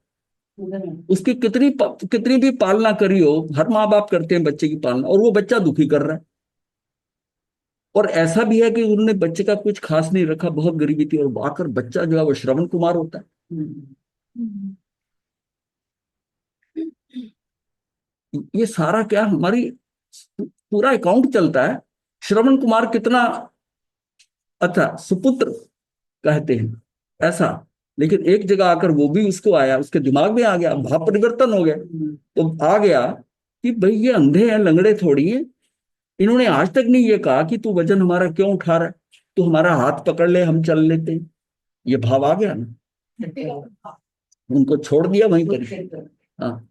उसकी कितनी भी पालना करी हो, हर माँ बाप करते हैं बच्चे की पालना, और वो बच्चा दुखी कर रहा है। और ऐसा भी है कि उन्होंने बच्चे का कुछ खास नहीं रखा, बहुत गरीबी थी, और आकर बच्चा जो है वो श्रवण कुमार होता है। ये सारा क्या हमारी पूरा अकाउंट चलता है। श्रवण कुमार कितना अच्छा सुपुत्र कहते हैं ऐसा, लेकिन एक जगह आकर वो भी उसको आया, उसके दिमाग में आ गया, भाव परिवर्तन हो गया। तो आ गया कि भाई ये अंधे हैं, लंगड़े थोड़ी हैं। इन्होंने आज तक नहीं ये कहा कि तू वजन हमारा क्यों उठा रहा है, तू हमारा हाथ पकड़ ले, हम चल लेते हैं। ये भाव आ गया ना, उनको छोड़ दिया वहीं पर ही। हाँ,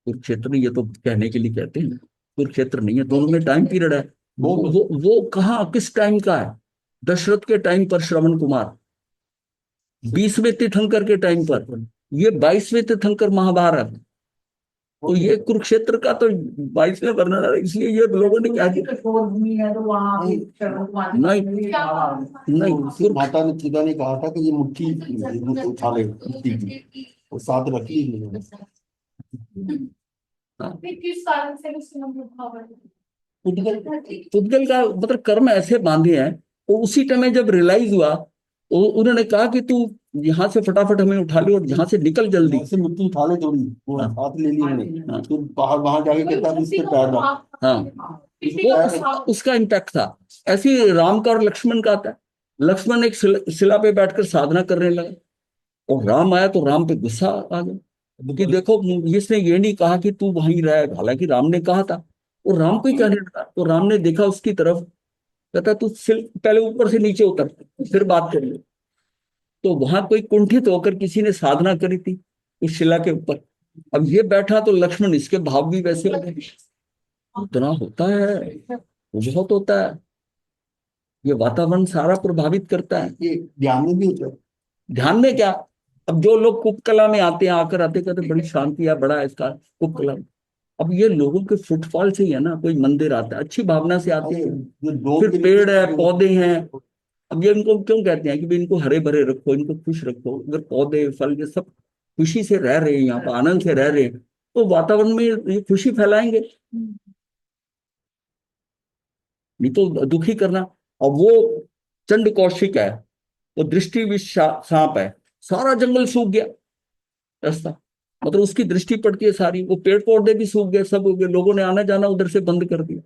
कुरुक्षेत्र ये तो कहने के लिए कहते हैं, कुरुक्षेत्र नहीं है, दोनों में टाइम पीरियड है। वो कहाँ किस टाइम का है? दशरथ के टाइम पर श्रवण कुमार, 20वें तीर्थंकर के टाइम पर, ये 22वें तीर्थंकर महाभारत। तो ये कुरुक्षेत्र का तो 22वें वर्णन है, इसलिए ये लोगों ने क्या किया। नहीं नहीं, उसकी माता ने पिता ने कहा था कि ये मुट्ठी उठा ले, मुट्ठी की और साथ रख ली इन्होंने। हाँ, पुद्गल का मतलब कर्म ऐसे बांधे हैं। तो उसी टाइम जब रियलाइज हुआ, तो उन्होंने कहा कि तू यहाँ से फटाफट हमें उठा ले और यहाँ से निकल जल्दी। से मुट्ठी उठा ले थोड़ी, वो हाँ। हाथ ले ली उन्होंने। हाँ। तो बाहर वहां जाके कहता है इस पे पैर रख। हाँ, वो उसका इम्पैक्ट था। ऐसे ही राम का और लक्ष्मण का आता है। लक्ष्मण एक शिला पे बैठकर साधना करने लगा, और राम आया तो राम पे गुस्सा आ गया कि देखो, इसने ये नहीं कहा कि तू वहीं रह, हालांकि राम ने कहा था। और राम को ही कहने लगा, तो राम ने देखा उसकी तरफ, कहता तू पहले ऊपर से नीचे उतर, फिर बात कर ले। तो वहां कोई कुंठित होकर किसी ने साधना करी थी उस शिला के ऊपर। अब ये बैठा तो लक्ष्मण, इसके भाव भी वैसे हो गए। उतना होता है, वो बहुत होता है। ये वातावरण सारा प्रभावित करता है। ये ध्यान में भी होता है। ध्यान में क्या, अब जो लोग कुपकला में आते हैं, आकर आते कहते बड़ी शांति है, बड़ा इसका कुपकला। अब ये लोगों के फुटफॉल से ही है ना, कोई मंदिर आता है अच्छी भावना से आते हैं, फिर पेड़ है, पौधे हैं। अब ये इनको क्यों कहते हैं कि भाई इनको हरे भरे रखो, इनको खुश रखो। अगर पौधे फल ये सब खुशी से रह रहे हैं, यहाँ पर आनंद से रह रहे हैं, तो वातावरण में ये खुशी फैलाएंगे, नहीं तो दुखी करना। और वो चंड कौशिक है, वो दृष्टि भी सांप है, सारा जंगल सूख गया रास्ता, मतलब उसकी दृष्टि पड़ती है सारी, वो पेड़ पौधे भी सूख गए, सब हो गए, लोगों ने आना जाना उधर से बंद कर दिया।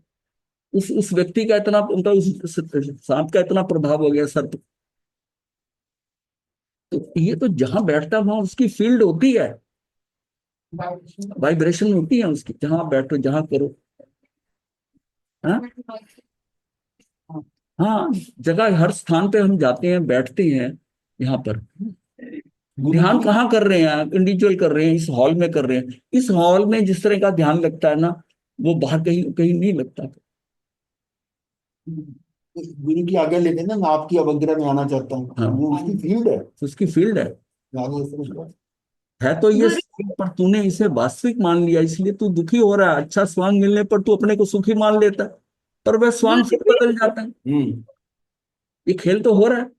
उस व्यक्ति का इतना, उनका उस सांप का इतना प्रभाव हो गया सर पे। तो ये तो जहां बैठता वहां उसकी फील्ड होती है, वाइब्रेशन होती है उसकी, जहां बैठो जहां करो। हाँ हाँ, जगह हर स्थान पे हम जाते हैं, बैठते हैं। यहाँ पर ध्यान कहाँ कर रहे हैं? इंडिविजुअल कर रहे हैं, इस हॉल में कर रहे हैं। इस हॉल में जिस तरह का ध्यान लगता है ना, वो बाहर कहीं कहीं नहीं लगता। गुरु की आज्ञा लेते हैं ना, मैं आपकी अवज्ञा में आना चाहता हूँ, हाँ, वो उसकी फील्ड है। उसकी फील्ड है। आगे समझ तो ये गुरु पर तूने इसे वास्तविक मान लिया, इसलिए तू दुखी हो रहा है। अच्छा स्वांग मिलने पर तू अपने को सुखी मान लेता है, पर वह स्वांग गुरु फिर जी बदल जाता है। हम्म। ये खेल तो हो रहा है।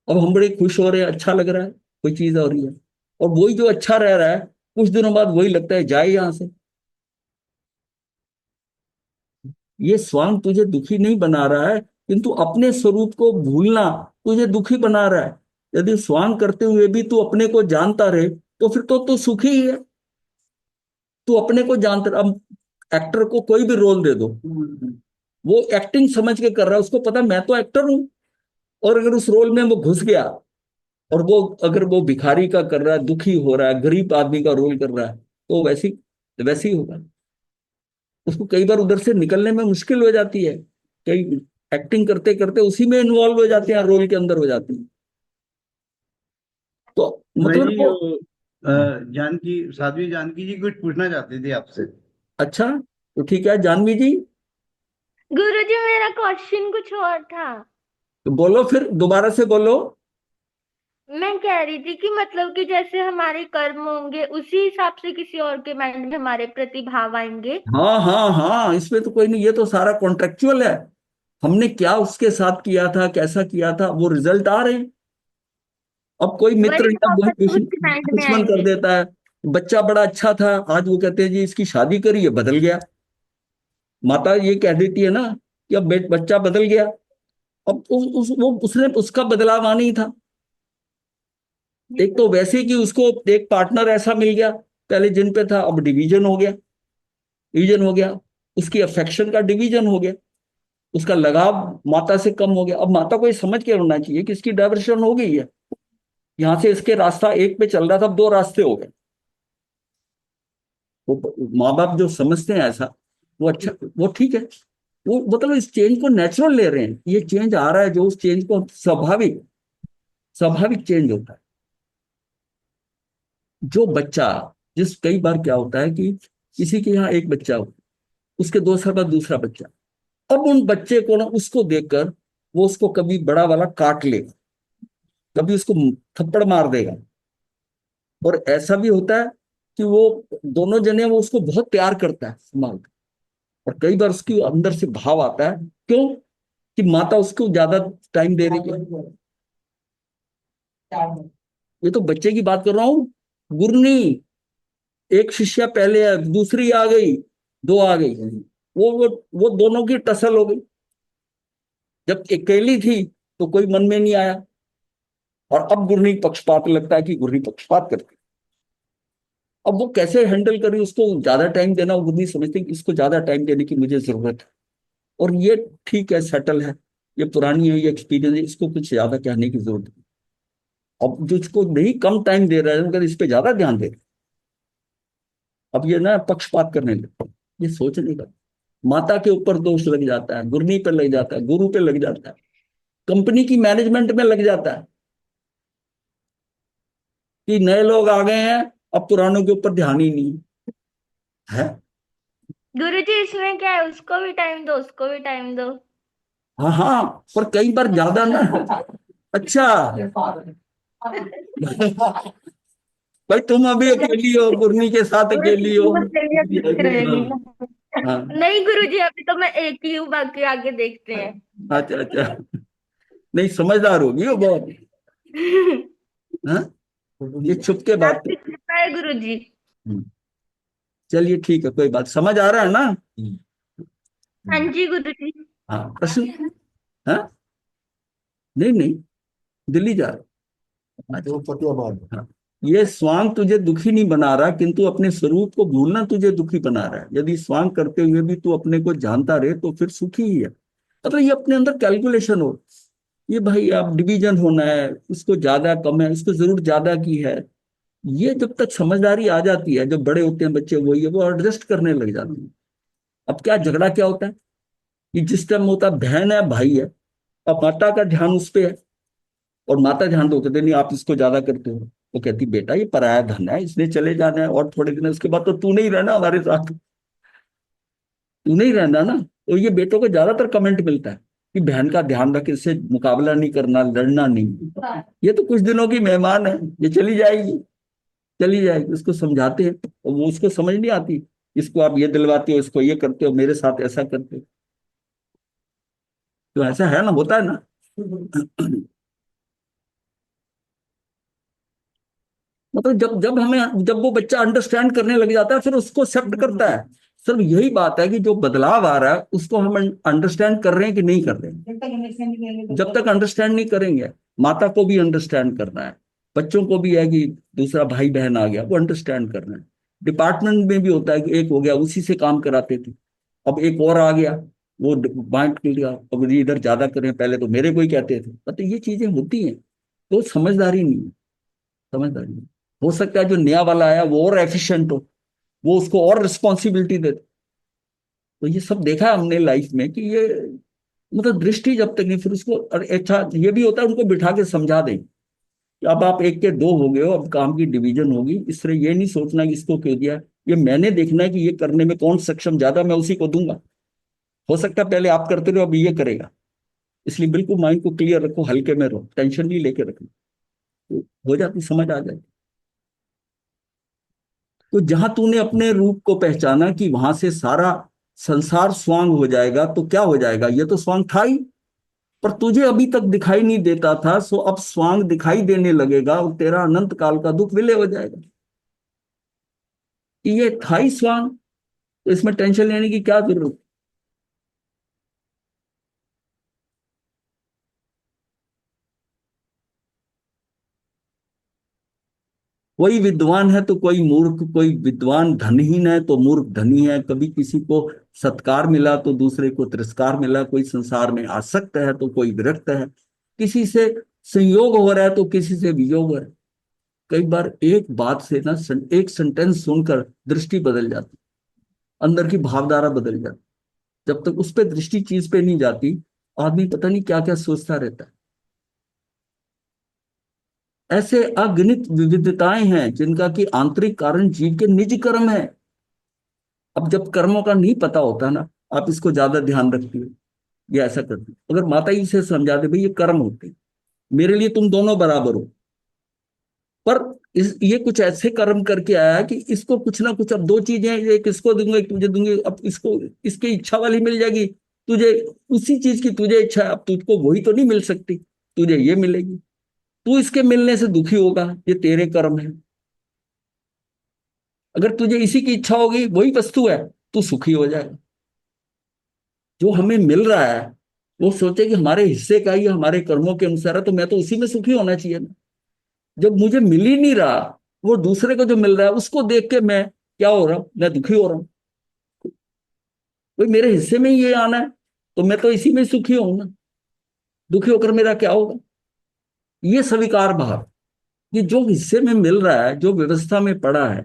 अब हम बड़े खुश हो रहे हैं, अच्छा लग रहा है, कोई चीज हो रही है, और वही जो अच्छा रह रहा है, कुछ दिनों बाद वही लगता है जाए यहां से। ये स्वांग तुझे दुखी नहीं बना रहा है, किंतु अपने स्वरूप को भूलना तुझे दुखी बना रहा है। यदि स्वांग करते हुए भी तू अपने को जानता रहे, तो फिर तो तू सुखी ही है। तू अपने को जानता, अब एक्टर को कोई भी रोल दे दो, वो एक्टिंग समझ के कर रहा है, उसको पता मैं तो एक्टर हूं। और अगर उस रोल में वो घुस गया, और वो अगर वो भिखारी का कर रहा है, दुखी हो रहा है, गरीब आदमी का रोल कर रहा है, तो वैसी होगा। उसको कई बार उधर से निकलने में मुश्किल हो जाती है, कई एक्टिंग करते करते उसी में इन्वॉल्व हो जाते हैं, रोल के अंदर हो जाते हैं। तो मैं मतलब जी वो, जानकी, साध्वी जानकी जी कुछ पूछना चाहती थी आपसे। अच्छा तो ठीक है जानवी जी, गुरुजी मेरा क्वेश्चन कुछ और था। तो बोलो, फिर दोबारा से बोलो। मैं कह रही थी कि मतलब कि जैसे हमारे कर्म होंगे उसी हिसाब से किसी और के माइंड में हमारे प्रति भाव आएंगे। हाँ हाँ हाँ, इसमें तो कोई नहीं, ये तो सारा कॉन्ट्रेक्चुअल है। हमने क्या उसके साथ किया था, कैसा किया था, वो रिजल्ट आ रहे हैं। अब कोई मित्र वही या वही वापस उसके माइंड में दुश्मन कर आएंगे। देता है। बच्चा बड़ा अच्छा था, आज वो कहते हैं जी इसकी शादी करिए, बदल गया। माता ये कह देती है ना कि अब बच्चा बदल गया। अब वो उसने उसका बदलाव आना ही था। एक तो वैसे कि उसको एक पार्टनर ऐसा मिल गया, पहले जिन पे था अब डिवीजन हो गया, उसकी अफेक्शन का डिवीजन हो गया, उसका लगाव माता से कम हो गया। अब माता को ये समझ के होना चाहिए कि इसकी डाइवर्शन हो गई है, यहां से इसके रास्ता एक पे चल रहा था, अब दो रास्ते हो गए। वो माँ बाप जो समझते हैं ऐसा, वो अच्छा, वो ठीक है। वो मतलब इस चेंज को नेचुरल ले रहे हैं, ये चेंज आ रहा है, जो उस चेंज को स्वाभाविक स्वाभाविक चेंज होता है। जो बच्चा, जिस कई बार क्या होता है कि किसी के यहाँ एक बच्चा हो, उसके 2 साल बाद दूसरा बच्चा, अब उन बच्चे को ना, उसको देखकर वो उसको कभी बड़ा वाला काट लेगा, कभी उसको थप्पड़ मार देगा। और ऐसा भी होता है कि वो दोनों जने, वो उसको बहुत प्यार करता है संभाल के। और कई बार उसके अंदर से भाव आता है, क्यों? कि माता उसको ज्यादा टाइम दे रही है। ये तो बच्चे की बात कर रहा हूँ, गुरनी, एक शिष्या पहले है, दूसरी आ गई, दो आ गई, वो दोनों की टसल हो गई। जब अकेली थी तो कोई मन में नहीं आया, और अब गुरनी पक्षपात लगता है कि गुरनी पक्षपात करती है। अब वो कैसे हैंडल करी, उसको ज्यादा टाइम देना, वो गुरनी समझती है कि इसको ज्यादा टाइम देने की मुझे जरूरत है। और ये ठीक है, सेटल है, ये पुरानी है, ये एक्सपीरियंस है, इसको कुछ ज्यादा कहने की जरूरत नहीं। अब जो इसको नहीं कम टाइम दे रहा है, मगर इस पे ज्यादा ध्यान दे रहे हैं, अब ये ना पक्षपात करने लगते हैं। ये सोचने का, माता के ऊपर दोष लग जाता है, गुरनी पे लग जाता है, गुरु पे लग जाता है, कंपनी की मैनेजमेंट में लग जाता है कि नए लोग आ गए हैं, अब पुरानों के ऊपर ध्यान ही नहीं है। गुरुजी इसमें क्या है, उसको भी टाइम दो उसको भी टाइम दो। हाँ हाँ, पर कई बार ज्यादा ना। अच्छा भाई, तुम अभी अकेली हो, गुरनी के साथ अकेली हो। हाँ नहीं गुरुजी अभी तो मैं एक ही हूँ, बाकी आगे देखते हैं। अच्छा अच्छा, नहीं समझदार होगी वो बहुत। हाँ, ये छुप के बात आपकी कृपा है गुरुजी। है। चलिए ठीक है, कोई बात, समझ आ रहा है ना? हाँ जी गुरुजी। हाँ, प्रश्न? हाँ, नहीं नहीं, दिल्ली जा रहा। तो फतेहाबाद। हाँ, ये स्वांग तुझे दुखी नहीं बना रहा, किंतु अपने स्वरूप को भूलना तुझे दुखी बना रहा है। यदि स्वांग करते हुए भी तू अपने को जानता रहे तो फिर सुखी ही है। मतलब ये अपने अंदर कैलकुलेशन हो, ये भाई अब डिवीजन होना है, इसको ज्यादा कम है, इसको जरूरत ज्यादा की है। ये जब तक समझदारी आ जाती है, जब बड़े होते हैं बच्चे, वही है, वो एडजस्ट करने लग जाते हैं। अब क्या झगड़ा क्या होता है कि जिस टाइम होता है बहन है भाई है, अब माता का ध्यान उस पे है, और माता ध्यान तो कहते नहीं आप इसको ज्यादा करते हो। वो कहती बेटा ये पराया धन है, इसने चले जाना है, और थोड़े दिन उसके बाद तो तू नहीं रहना हमारे साथ, तू नहीं रहना ना। तो ये बेटों को ज्यादातर कमेंट मिलता है कि बहन का ध्यान रख, इससे मुकाबला नहीं करना, लड़ना नहीं, ये तो कुछ दिनों की मेहमान है, ये चली जाएगी, उसको समझाते हैं, और वो उसको समझ नहीं आती। इसको आप ये दिलवाते हो, इसको ये करते हो, मेरे साथ ऐसा करते हो। तो ऐसा है ना, होता है ना। मतलब जब वो बच्चा अंडरस्टैंड करने लग जाता है, फिर उसको एक्सेप्ट करता है। सिर्फ यही बात है कि जो बदलाव आ रहा है उसको हम अंडरस्टैंड कर रहे हैं कि नहीं कर रहे हैं। जब तक अंडरस्टैंड नहीं करेंगे, माता को भी अंडरस्टैंड करना है, बच्चों को भी है कि दूसरा भाई बहन आ गया, वो अंडरस्टैंड करना है। डिपार्टमेंट में भी होता है कि एक हो गया, उसी से काम कराते थे, अब एक और आ गया, वो बांट गया, अब ये इधर ज्यादा करें, पहले तो मेरे को ही कहते थे। तो ये चीजें होती हैं, तो समझदारी नहीं है, समझदारी नहीं। हो सकता है जो नया वाला आया वो और एफिशिएंट हो, वो उसको और रिस्पॉन्सिबिलिटी दे। तो ये सब देखा है हमने लाइफ में कि ये मतलब दृष्टि जब तक नहीं, फिर उसको, और अच्छा ये भी होता है उनको बिठा के समझा दें कि अब आप एक के दो हो गए हो, अब काम की डिवीजन होगी, इस तरह ये नहीं सोचना कि इसको क्यों दिया, ये मैंने देखना है कि ये करने में कौन सक्षम ज्यादा, मैं उसी को दूंगा। हो सकता है पहले आप करते रहो, अब ये करेगा। इसलिए बिल्कुल माइंड को क्लियर रखो, हल्के में रहो, टेंशन नहीं लेके रखो, तो हो जाती, समझ आ जाती। तो जहां तूने अपने रूप को पहचाना कि वहां से सारा संसार स्वांग हो जाएगा, तो क्या हो जाएगा, ये तो स्वांग था ही, पर तुझे अभी तक दिखाई नहीं देता था, सो अब स्वांग दिखाई देने लगेगा और तेरा अनंत काल का दुख विलय हो जाएगा कि ये था ही स्वांग, तो इसमें टेंशन लेने की क्या जरूरत। कोई विद्वान है तो कोई मूर्ख, कोई विद्वान धनहीन है तो मूर्ख धनी है, कभी किसी को सत्कार मिला तो दूसरे को तिरस्कार मिला, कोई संसार में आसक्त है तो कोई विरक्त है, किसी से संयोग हो रहा है तो किसी से वियोग हो रहा है। कई बार एक बात से ना, एक सेंटेंस सुनकर दृष्टि बदल जाती, अंदर की भावधारा बदल जाती। जब तक उस पर दृष्टि चीज पे नहीं जाती, आदमी पता नहीं क्या क्या सोचता रहता है। ऐसे अगणित विविधताएं हैं जिनका कि आंतरिक कारण जीव के निज कर्म है। अब जब कर्मों का नहीं पता होता ना, आप इसको ज्यादा ध्यान रखती हो या ऐसा करती हो, अगर माता जी से समझा दे भाई ये कर्म होते हैं, मेरे लिए तुम दोनों बराबर हो, पर ये कुछ ऐसे कर्म करके आया कि इसको कुछ ना कुछ, अब दो चीजें, एक इसको दूंगा एक तुझे दूंगी, अब इसको इसकी इच्छा वाली मिल जाएगी तुझे, उसी चीज की तुझे इच्छा है, अब तुझको वही तो नहीं मिल सकती, तुझे ये मिलेगी, तू इसके मिलने से दुखी होगा, ये तेरे कर्म है। अगर तुझे इसी की इच्छा होगी, वही वस्तु है, तू सुखी हो जाएगा। जो हमें मिल रहा है वो सोचे कि हमारे हिस्से का ही हमारे कर्मों के अनुसार है, तो मैं तो उसी में सुखी होना चाहिए ना। जब मुझे मिल ही नहीं रहा, वो दूसरे को जो मिल रहा है उसको देख के मैं क्या हो रहा हूं, मैं दुखी हो रहा हूँ। भाई मेरे हिस्से में ही ये आना है, तो मैं तो इसी में सुखी हूं ना, दुखी होकर मेरा क्या होगा। ये स्वीकार भाव, कि जो हिस्से में मिल रहा है, जो व्यवस्था में पड़ा है,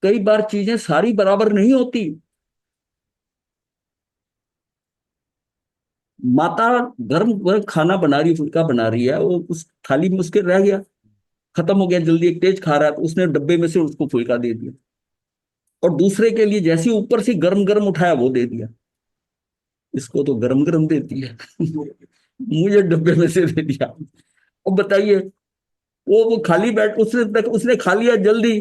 कई बार चीजें सारी बराबर नहीं होती। माता गर्म गर्म खाना बना रही, फुल्का बना रही है, वो उस थाली में उसके रह गया, खत्म हो गया जल्दी, एक तेज खा रहा है तो उसने डब्बे में से उसको फुल्का दे दिया, और दूसरे के लिए जैसे ऊपर से गरम गरम उठाया वो दे दिया, इसको तो गरम गरम देती है मुझे डब्बे में से दे दिया। अब बताइए, वो खाली बैठ, उसने उसने खा लिया जल्दी,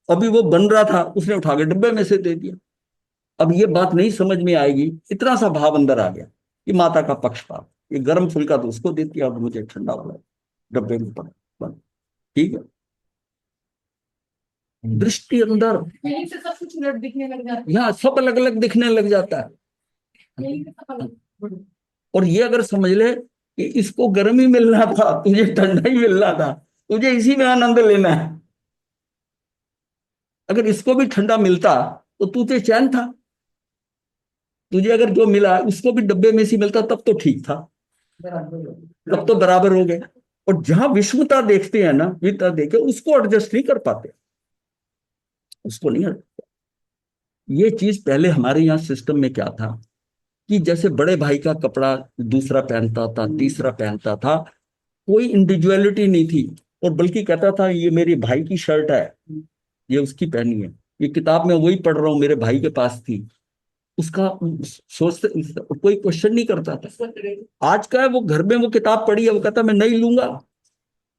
अभी वो बन रहा था, उसने उठा के डब्बे में से दे दिया। अब ये बात नहीं समझ में आएगी, इतना सा भाव अंदर आ गया कि माता का पक्षपात, ये गर्म फुल्का तो उसको देती है और मुझे ठंडा वाला डब्बे में पड़ा बंद। ठीक है, दृष्टि अंदर, यहीं से सब कुछ उलट दिखने लग जाता यहाँ सब अलग अलग दिखने लग जाता है। है, यहीं से सब अलग। और ये अगर समझ ले कि इसको गर्म ही मिलना था, तुझे ठंडा ही मिलना था, तुझे इसी में आनंद लेना है, अगर इसको भी ठंडा मिलता तो तुझे चैन था, तुझे अगर जो मिला उसको भी डब्बे में से मिलता तब तो ठीक था, तब तो बराबर हो गए। और जहां विषमता देखते हैं ना, विषमता देखे उसको एडजस्ट नहीं कर पाते, उसको नहीं हट। ये चीज पहले हमारे यहाँ सिस्टम में क्या था कि जैसे बड़े भाई का कपड़ा दूसरा पहनता था, तीसरा पहनता था, कोई इंडिविजुअलिटी नहीं थी, और बल्कि कहता था ये मेरे भाई की शर्ट है, ये उसकी पहनी है, ये किताब में वही पढ़ रहा हूँ, मेरे भाई के पास थी, उसका सोचते, कोई क्वेश्चन नहीं करता था। आज का है, वो घर में वो किताब पढ़ी है, वो कहता मैं नहीं लूंगा,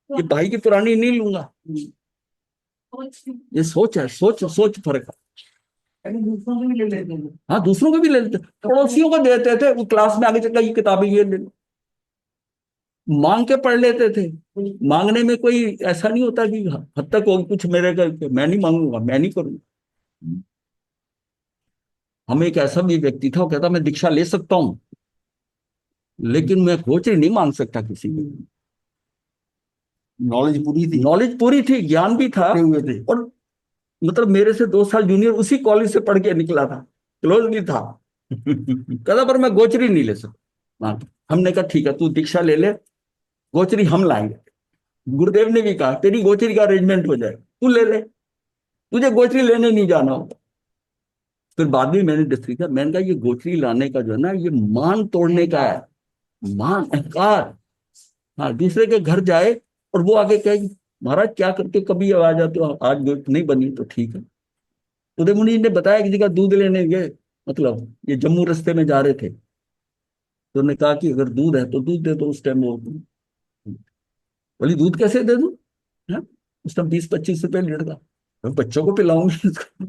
ये भाई की पुरानी नहीं लूंगा। ये सोच है, सोच सोच फर्क है। दूसरों को भी ले लेते हैं। हाँ, दूसरों को भी ले लेते, पड़ोसियों को देते थे, वो क्लास में आगे चलकर ये किताबें ये ले लो, मांग के पढ़ लेते थे। मांगने में कोई ऐसा नहीं होता कि हद तक होगी कुछ मेरे का, मैं नहीं मांगूंगा, मैं नहीं करूंगा। हम एक ऐसा भी व्यक्ति था, वो कहता मैं दीक्षा ले सकता हूं, लेकिन मैं खोच नहीं मांग सकता किसी की। नॉलेज पूरी थी, नॉलेज पूरी थी, ज्ञान भी था, हुए थे। और मतलब मेरे से 2 साल जूनियर, उसी कॉलेज से पढ़ के निकला था, क्लोज भी था। कहता पर मैं गोचरी नहीं ले सकता। हाँ, हमने कहा ठीक है, तू दीक्षा ले ले, गोचरी हम लाएंगे। गुरुदेव ने भी कहा तेरी गोचरी का अरेंजमेंट हो जाए, तू ले ले, तुझे गोचरी लेने नहीं जाना होता। फिर बाद में मैंने डिस्कस किया, मैंने कहा ये गोचरी लाने का जो है ना, ये मान तोड़ने का है, मान, अहंकार। हाँ, दूसरे के घर जाए और वो आगे कहे महाराज क्या करके कभी आवाज आते हो, आज गोचरी नहीं बनी तो ठीक है। उदय मुनि ने बताया कि जगह दूध लेने गए, मतलब ये जम्मू रास्ते में जा रहे थे, तो उन्होंने कहा कि अगर दूध है तो दूध दे दो। उस टाइम वो बोली दूध कैसे दे दूं, है उस टाइम 20-25 रुपए लीटर का, मैं बच्चों को पिलाऊंगी इसको।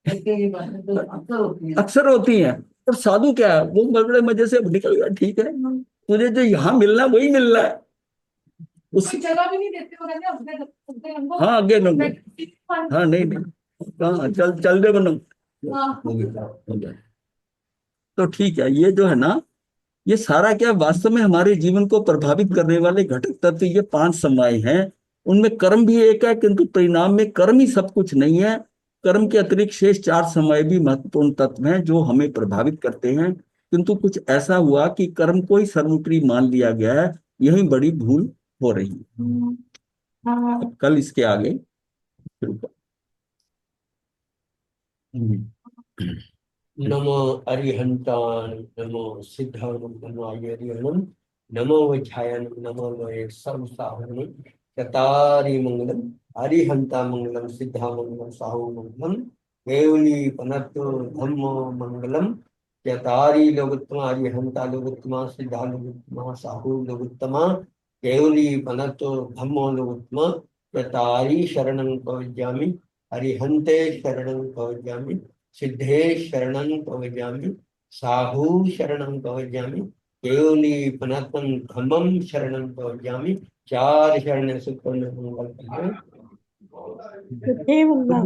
ऐसे ही बातें तो अक्सर होती है। अक्सर होती हैं। और साधु क्या है, वो बड़े मजे से निकल गया, ठीक है तुझे जो यहाँ मिलना है वही मिलना है। उस कोई जगह भी नहीं देते हो ना उसके हमको। हाँ आगे न, हाँ नहीं नहीं, हाँ चल चल दे बनो, हाँ। हो गया। तो ठीक है, ये जो है ना, ये सारा क्या वास्तव में हमारे जीवन को प्रभावित करने वाले घटक तत्व ये 5 समय हैं। उनमें कर्म भी एक है, किंतु परिणाम में कर्म ही सब कुछ नहीं है। कर्म के अतिरिक्त शेष 4 समय भी महत्वपूर्ण तत्व हैं जो हमें प्रभावित करते हैं। किंतु कुछ ऐसा हुआ कि कर्म को ही सर्वोपरि मान लिया गया है, यही बड़ी भूल हो रही है। अब कल इसके आगे शुरू कर। नमो अरिहंतान, नमो सिद्धान, नमो अरिहणम, नमो वज्रायन, नमो वै सर्वसाहरणम, चतारी मंगलम, अरिहंता मंगलम, सिद्धा मंगलम, साहु मंगलम, केवली पनतो धम्मो मंगलम, चतारी लोकोत्तमा, अरिहंता लोकोत्तमा, सिद्धा लोकोत्तमा, साहु लोकोत्तमा, केवली पनतो धम्मो लोकोत्तमा, चतारी शरणं प्रवज्यामि, अरिहंते शरणं प्रवज्यामि, सिद्धे शरणं प्रवज्यामि, साहू शरणं प्रवज्यामि, केवली पनतं धम्मं शरणं प्रवज्यामि। 4 शरण सुपन्न मंगल है। ये बोलो।